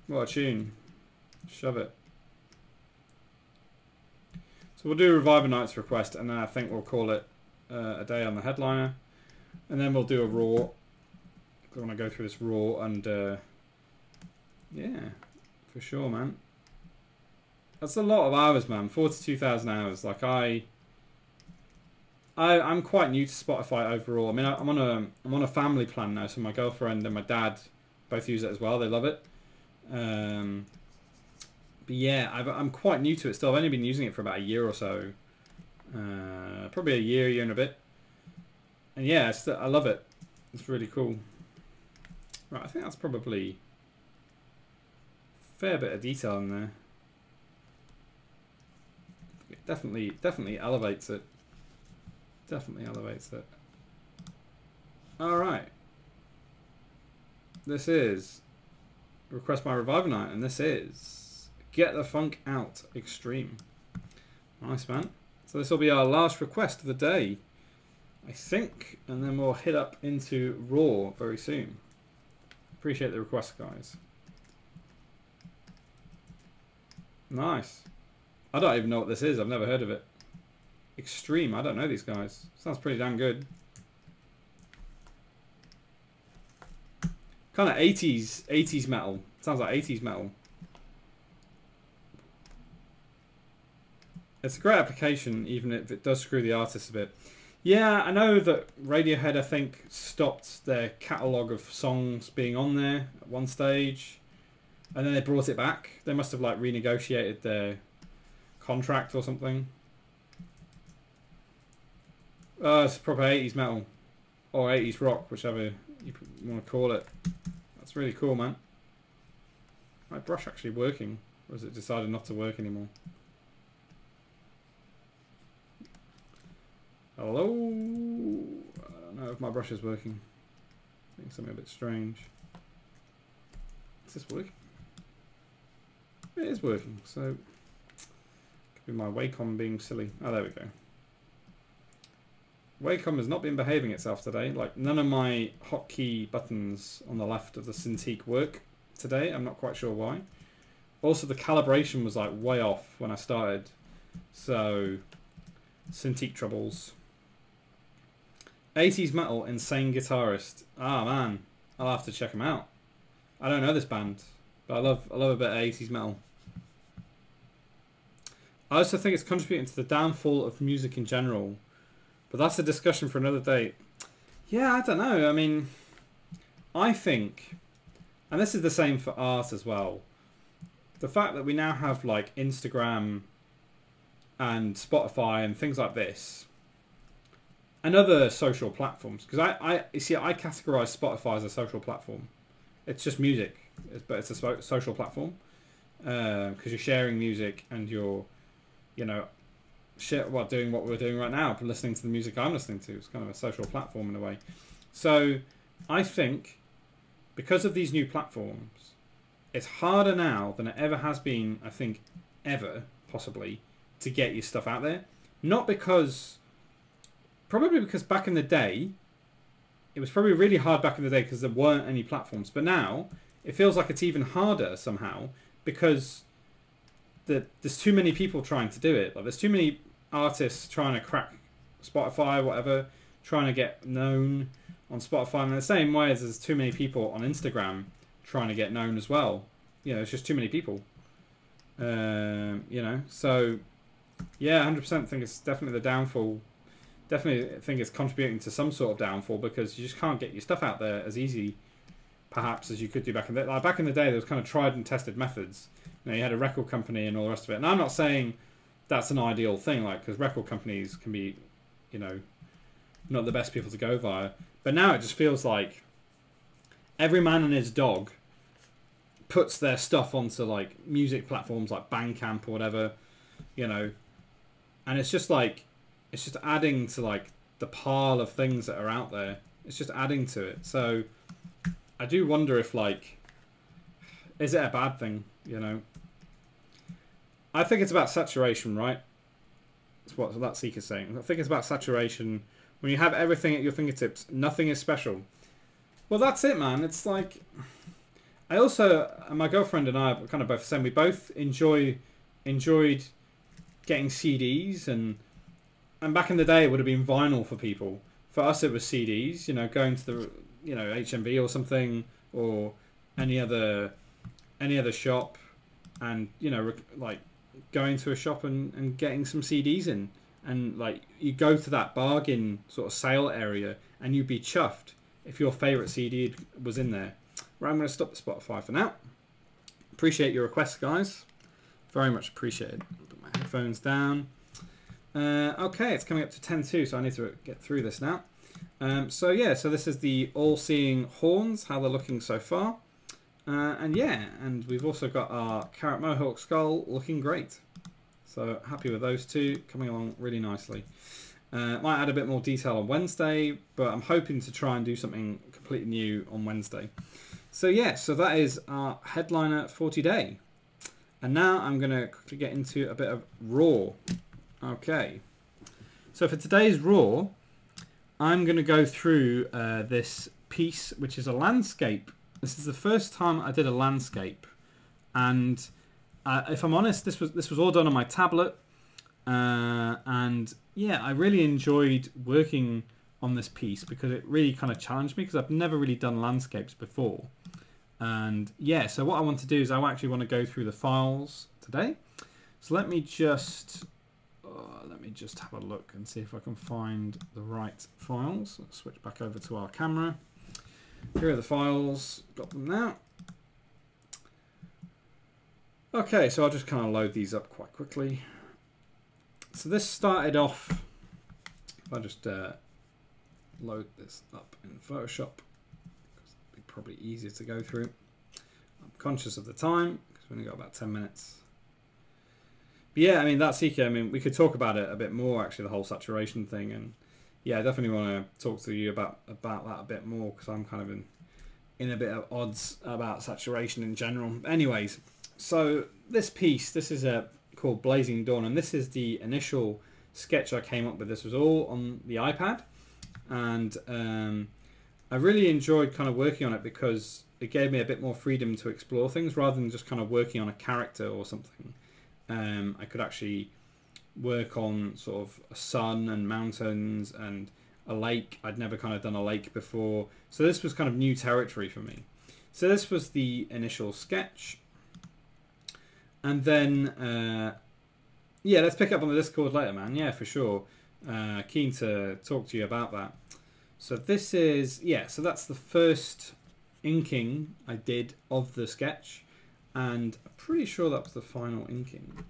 What a tune. Shove it. So we'll do a Reviver Night's request, and then I think we'll call it a day on the headliner. And then we'll do a Raw. I want to go through this Raw, and yeah, for sure, man. That's a lot of hours, man. 42,000 hours. Like I'm quite new to Spotify overall. I mean, I'm on a family plan now, so my girlfriend and my dad both use it as well. They love it. But yeah, I'm quite new to it still. I've only been using it for about a year or so. Probably a year and a bit. And yeah, I love it. It's really cool. Right, I think that's probably a fair bit of detail in there. It definitely elevates it. Definitely elevates it. Alright. This is Request My Reviver Night, and this is Get the Funk Out Extreme. Nice, man. So this will be our last request of the day, I think, and then we'll hit up into Raw very soon. Appreciate the request, guys. Nice. I don't even know what this is. I've never heard of it. Extreme. I don't know these guys. Sounds pretty damn good. Kind of 80s metal. Sounds like 80s metal. It's a great application, even if it does screw the artist a bit. Yeah, I know that Radiohead, I think, stopped their catalogue of songs being on there at one stage. And then they brought it back. They must have, like, renegotiated their contract or something. It's proper 80s metal. Or 80s rock, whichever you want to call it. That's really cool, man. My brush actually working? Or has it decided not to work anymore? Hello? I don't know if my brush is working. I think something a bit strange. Is this working? It is working, so... Could be my Wacom being silly. Oh, there we go. Wacom has not been behaving itself today. Like, none of my hotkey buttons on the left of the Cintiq work today. I'm not quite sure why. Also, the calibration was, like, way off when I started. So, Cintiq troubles. 80s metal, insane guitarist. Ah, man. I'll have to check him out. I don't know this band, but I love a bit of 80s metal. I also think it's contributing to the downfall of music in general. But that's a discussion for another day. Yeah, I don't know. I mean, I think, and this is the same for art as well, the fact that we now have like Instagram and Spotify and things like this and other social platforms, because you see, I categorize Spotify as a social platform. It's just music, but it's a social platform, because you're sharing music and you're, you know, doing what we're doing right now, listening to the music I'm listening to. It's kind of a social platform in a way. So I think because of these new platforms, it's harder now than it ever has been, I think, ever, possibly, to get your stuff out there. Not because... Probably because back in the day, it was probably really hard back in the day because there weren't any platforms. But now, it feels like it's even harder somehow because there's too many people trying to do it. Like, there's too many artists trying to crack Spotify, whatever, trying to get known on Spotify. And in the same way as there's too many people on Instagram trying to get known as well. You know, it's just too many people. You know, so yeah, 100% think it's definitely the downfall. Definitely think it's contributing to some sort of downfall because you just can't get your stuff out there as easy, perhaps, as you could do back in the day. Like back in the day, there was kind of tried and tested methods. You know, you had a record company and all the rest of it. And I'm not saying that's an ideal thing, like, because record companies can be, you know, not the best people to go via. But now it just feels like every man and his dog puts their stuff onto like music platforms like Bandcamp or whatever, you know, and it's just like, it's just adding to like the pile of things that are out there. It's just adding to it. So I do wonder if like, is it a bad thing? You know, I think it's about saturation, right? It's what that Seeker's saying. I think it's about saturation. When you have everything at your fingertips, nothing is special. Well, that's it, man. It's like, I also, and my girlfriend and I are kind of both saying we both enjoyed getting CDs and back in the day, it would have been vinyl for people. For us, it was CDs. You know, going to the, you know, HMV or something, or any other shop, and you know, like going to a shop and getting some CDs in, and like you go to that bargain sort of sale area, and you'd be chuffed if your favorite CD was in there. Right, I'm going to stop the Spotify for now. Appreciate your requests, guys. Very much appreciated. Put my headphones down. Okay, it's coming up to 10:02, so I need to get through this now. So yeah, so this is the all-seeing horns, how they're looking so far. And yeah, and we've also got our carrot Mohawk skull looking great. So happy with those two, coming along really nicely. Might add a bit more detail on Wednesday, but I'm hoping to try and do something completely new on Wednesday. So yeah, so that is our headliner for today. And now I'm going to quickly get into a bit of Raw. Okay, so for today's Raw, I'm going to go through this piece, which is a landscape. This is the first time I did a landscape, and if I'm honest, this was all done on my tablet, and yeah, I really enjoyed working on this piece because it really kind of challenged me because I've never really done landscapes before. And yeah, so what I want to do is I actually want to go through the files today. So let me just have a look and see if I can find the right files. Let's switch back over to our camera. Here are the files. Got them now. Okay, so I'll just kind of load these up quite quickly. So this started off, if I just load this up in Photoshop, because it'd be probably easier to go through. I'm conscious of the time, because we've only got about 10 minutes. But yeah, I mean, that Seeker, I mean, we could talk about it a bit more, actually, the whole saturation thing. And yeah, I definitely want to talk to you about that a bit more, because I'm kind of in a bit of odds about saturation in general. Anyways, so this piece, this is called Blazing Dawn, and this is the initial sketch I came up with. This was all on the iPad, and I really enjoyed kind of working on it because it gave me a bit more freedom to explore things rather than just kind of working on a character or something. I could actually work on sort of a sun and mountains and a lake. I'd never kind of done a lake before, so this was kind of new territory for me. So this was the initial sketch, and then yeah, let's pick up on the Discord later, man. Yeah, for sure. Keen to talk to you about that. So this is, yeah, so that's the first inking I did of the sketch, and I'm pretty sure that was the final inking.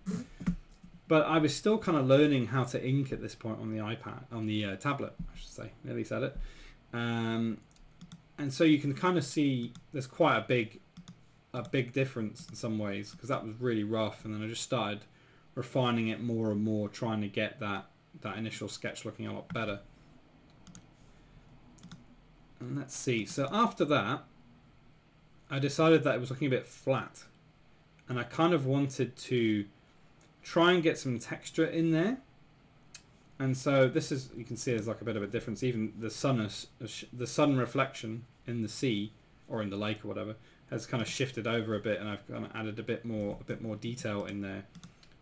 But I was still kind of learning how to ink at this point on the iPad, on the tablet, I should say. Nearly said it. And so you can kind of see there's quite a big difference in some ways, because that was really rough, and then I just started refining it more and more, trying to get that initial sketch looking a lot better. And let's see. So after that, I decided that it was looking a bit flat, and I kind of wanted to try and get some texture in there. And so this is, you can see there's like a bit of a difference. Even the sun reflection in the sea or in the lake or whatever has kind of shifted over a bit, and I've kind of added a bit more detail in there.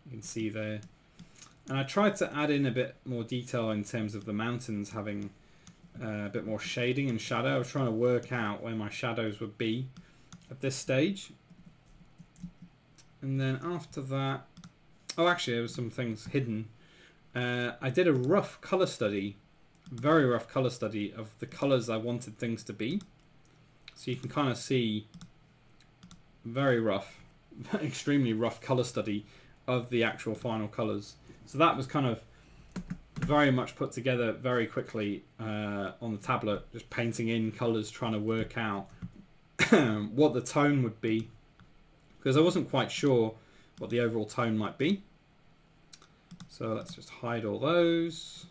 You can see there. And I tried to add in a bit more detail in terms of the mountains having a bit more shading and shadow. I was trying to work out where my shadows would be at this stage. And then after that, oh, actually, there was some things hidden. I did a rough color study, very rough color study of the colors I wanted things to be. So you can kind of see very rough, extremely rough color study of the actual final colors. So that was kind of very much put together very quickly on the tablet, just painting in colors, trying to work out what the tone would be, because I wasn't quite sure what the overall tone might be. So let's just hide all those.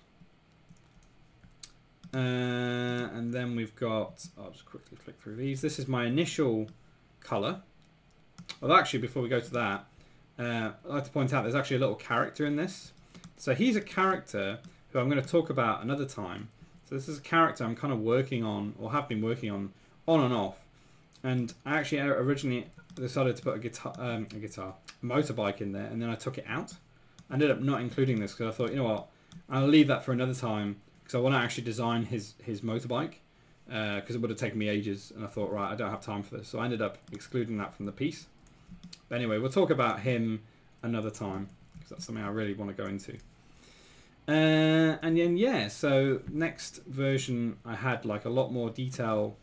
And then we've got, I'll just quickly click through these. This is my initial color. Well, actually, before we go to that, I'd like to point out there's actually a little character in this. So he's a character who I'm going to talk about another time. So this is a character I'm kind of working on, or have been working on and off. And I actually originally decided to put a motorbike in there, and then I took it out. I ended up not including this because I thought, you know what, I'll leave that for another time, because I want to actually design his motorbike, because it would have taken me ages, and I thought, right, I don't have time for this. So I ended up excluding that from the piece. But anyway, we'll talk about him another time, because that's something I really want to go into. And then, yeah, so next version I had like a lot more detail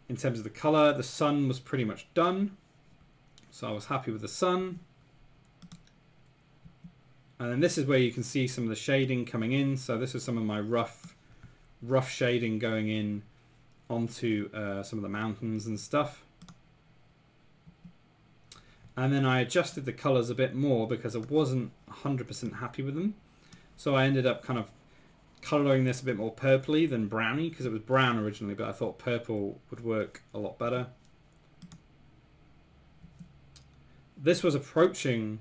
in terms of the color. The sun was pretty much done, so I was happy with the sun. And then this is where you can see some of the shading coming in. So this is some of my rough shading going in onto some of the mountains and stuff. And then I adjusted the colors a bit more because I wasn't 100% happy with them. So I ended up kind of coloring this a bit more purpley than browny, because it was brown originally, but I thought purple would work a lot better. This was approaching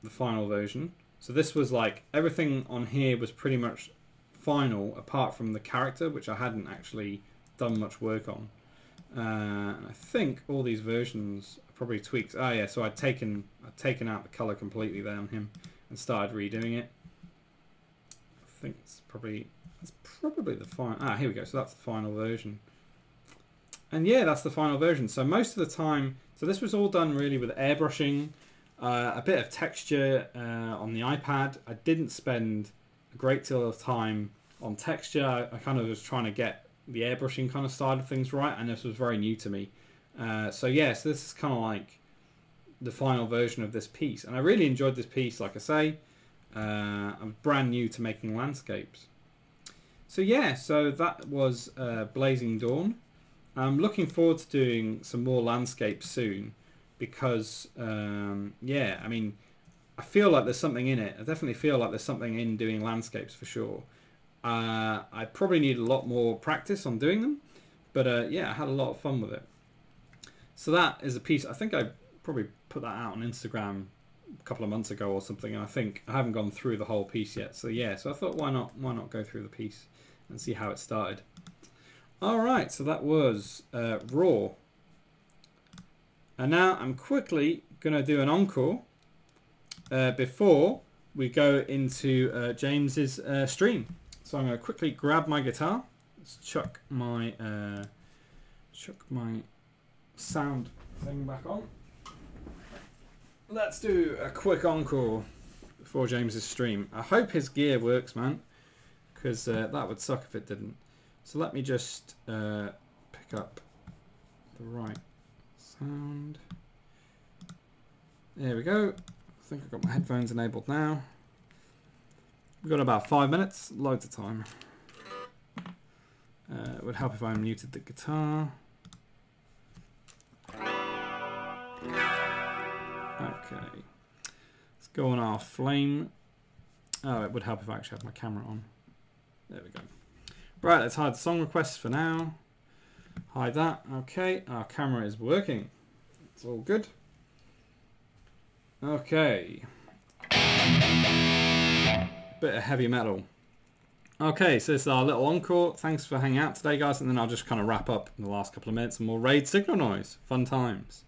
the final version. So this was like, everything on here was pretty much final, apart from the character, which I hadn't actually done much work on. And I think all these versions are probably tweaks. Oh yeah, so I'd taken out the color completely there on him and started redoing it. I think it's probably the final. Ah, here we go. So that's the final version. And yeah, that's the final version. So most of the time, so this was all done really with airbrushing. A bit of texture on the iPad. I didn't spend a great deal of time on texture. I kind of was trying to get the airbrushing kind of side of things right, and this was very new to me. So yeah, so this is kind of like the final version of this piece, and I really enjoyed this piece. Like I say, I'm brand new to making landscapes. So yeah, so that was Blazing Dawn. I'm looking forward to doing some more landscapes soon, because yeah, I mean, I feel like there's something in it. I definitely feel like there's something in doing landscapes for sure. I probably need a lot more practice on doing them, but yeah, I had a lot of fun with it. So that is a piece. I think I probably put that out on Instagram a couple of months ago or something, and I think I haven't gone through the whole piece yet. So yeah, so I thought, why not go through the piece and see how it started. All right, so that was Raw. And now I'm quickly going to do an encore before we go into James's stream. So I'm going to quickly grab my guitar. Let's chuck my sound thing back on. Let's do a quick encore before James's stream. I hope his gear works, man, because that would suck if it didn't. So let me just pick up the right sound. There we go. I think I've got my headphones enabled now. We've got about 5 minutes, loads of time. It would help if I muted the guitar. Okay. Let's go on our flame. Oh, it would help if I actually had my camera on. There we go. Right, let's hide the song requests for now. Hide that. Okay, our camera is working. It's all good. Okay. Bit of heavy metal. Okay, so this is our little encore. Thanks for hanging out today, guys. And then I'll just kind of wrap up in the last couple of minutes and we'll raid Signal Noise. Fun times.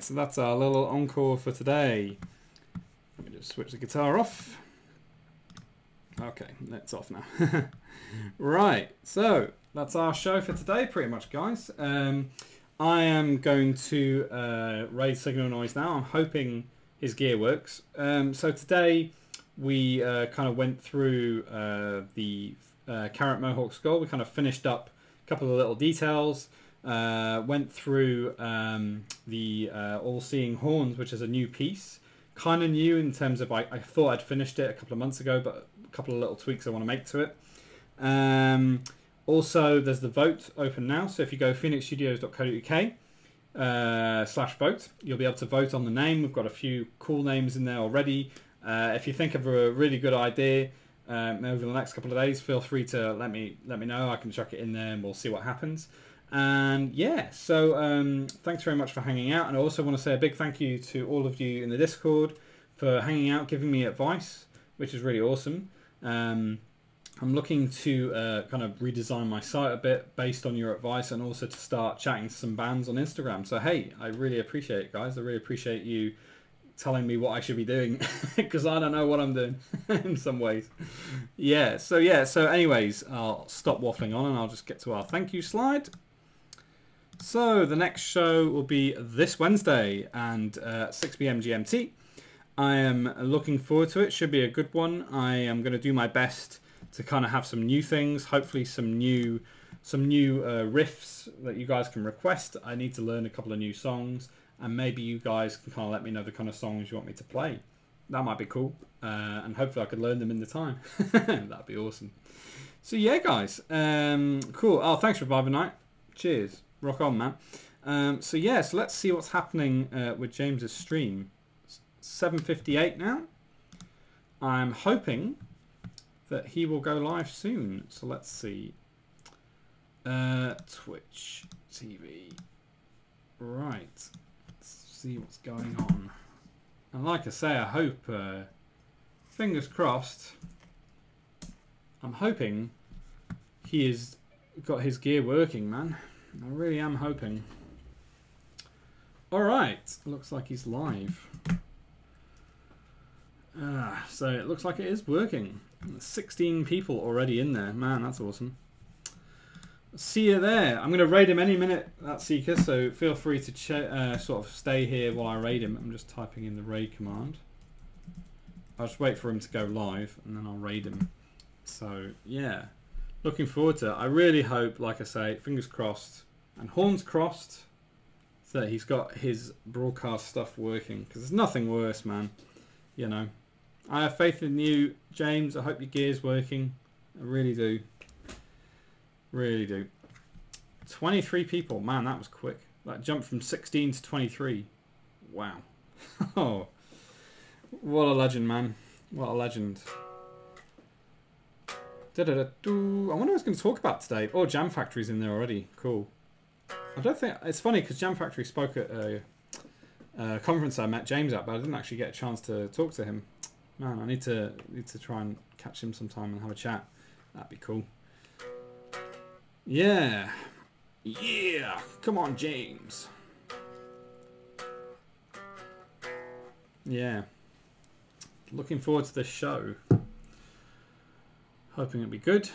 So that's our little encore for today. Let me just switch the guitar off. Okay, it's off now. Right, so that's our show for today pretty much, guys. I am going to raid Signal Noise now. I'm hoping his gear works. So today we kind of went through the Carrot Mohawk skull. We kind of finished up a couple of little details. Went through the All-Seeing Horns, which is a new piece. Kind of new in terms of I thought I'd finished it a couple of months ago, but a couple of little tweaks I want to make to it. Also, there's the vote open now. So if you go phoenixstudios.co.uk /vote, you'll be able to vote on the name. We've got a few cool names in there already. If you think of a really good idea over the next couple of days, feel free to let me know. I can chuck it in there and we'll see what happens. And yeah, so thanks very much for hanging out. And I also want to say a big thank you to all of you in the Discord for hanging out, giving me advice, which is really awesome. I'm looking to kind of redesign my site a bit based on your advice, and also to start chatting to some bands on Instagram. So hey, I really appreciate it, guys. I really appreciate you telling me what I should be doing, because I don't know what I'm doing in some ways. Yeah, so anyways, I'll stop waffling on and I'll just get to our thank you slide. So the next show will be this Wednesday and 6 p.m. GMT. I am looking forward to it. Should be a good one. I am going to do my best to kind of have some new things, hopefully some new riffs that you guys can request. I need to learn a couple of new songs, and maybe you guys can kind of let me know the kind of songs you want me to play. That might be cool, and hopefully I could learn them in the time. That'd be awesome. So yeah, guys, cool. Oh, thanks for Reviver Night. Cheers. Rock on, man. So yeah, so let's see what's happening with James's stream. 7:58 now. I'm hoping that he will go live soon. So let's see. Twitch TV. Right. Let's see what's going on. And like I say, I hope, fingers crossed, I'm hoping he has got his gear working, man. I really am hoping. Alright, looks like he's live. So it looks like it is working. 16 people already in there. Man, that's awesome. See you there. I'm going to raid him any minute, that Seeker, so feel free to sort of stay here while I raid him. I'm just typing in the raid command. I'll just wait for him to go live, and then I'll raid him. So, yeah. Looking forward to it. I really hope, like I say, fingers crossed, and horns crossed, that he's got his broadcast stuff working. Because there's nothing worse, man. You know. I have faith in you, James. I hope your gear's working. I really do. Really do. 23 people. Man, that was quick. That jumped from 16 to 23. Wow. Oh. What a legend, man. What a legend. I wonder what I was going to talk about today. Oh, Jam Factory's in there already. Cool. I don't think... It's funny because Jam Factory spoke at a conference I met James at, but I didn't actually get a chance to talk to him. Man, I need to try and catch him sometime and have a chat. That'd be cool. Yeah. Yeah. Come on, James. Yeah. Looking forward to this show. Hoping it'll be good.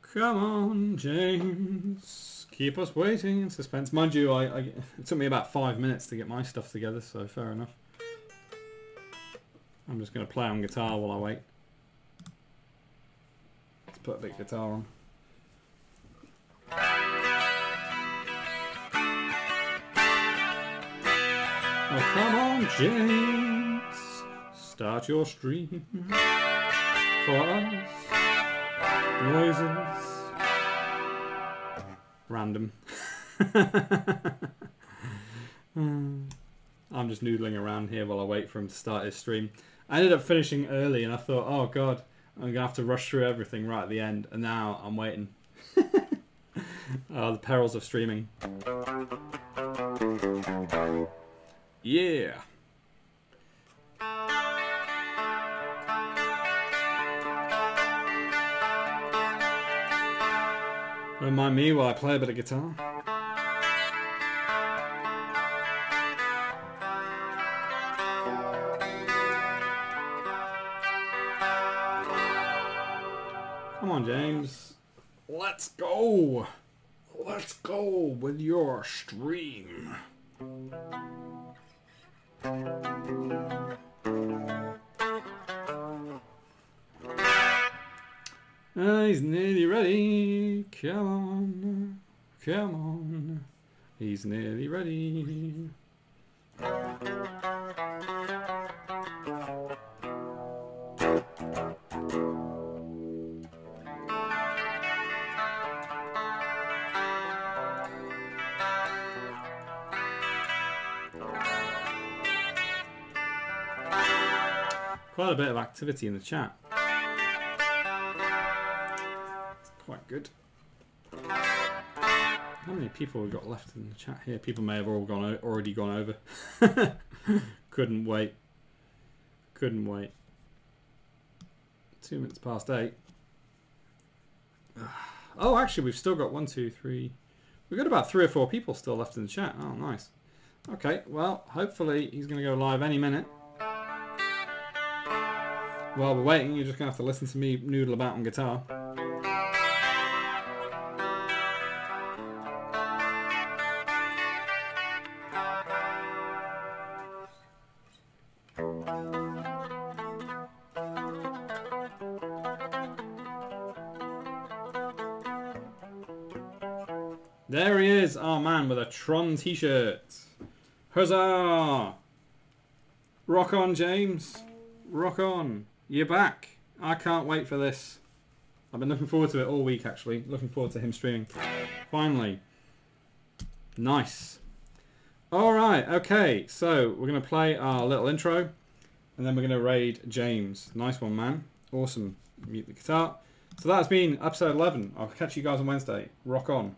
Come on, James. Keep us waiting in suspense. Mind you, it took me about 5 minutes to get my stuff together, so fair enough. I'm just going to play on guitar while I wait. Let's put a big guitar on. Oh, come on, James. Start your stream for us. Noises. Random. I'm just noodling around here while I wait for him to start his stream. I ended up finishing early and I thought, oh god, I'm going to have to rush through everything right at the end. And now I'm waiting. Oh, the perils of streaming. Yeah. Don't mind me while I play a bit of guitar. Come on, James. Let's go. Let's go with your stream. He's nearly ready. Come on. Come on. He's nearly ready. Quite a bit of activity in the chat. Quite good. How many people we've got left in the chat here? People may have already gone over. Couldn't wait. Couldn't wait. 2 minutes past 8. Oh, actually, we've still got 1, 2, 3. We've got about 3 or 4 people still left in the chat. Oh, nice. Okay, well, hopefully he's going to go live any minute. While we're waiting, you're just going to have to listen to me noodle about on guitar. There he is, our man with a Tron t-shirt. Huzzah! Rock on, James. Rock on. You're back. I can't wait for this. I've been looking forward to it all week, actually. Looking forward to him streaming. Finally. Nice. Alright, okay. So, we're going to play our little intro. And then we're going to raid James. Nice one, man. Awesome. Mute the guitar. So that's been episode 11. I'll catch you guys on Wednesday. Rock on.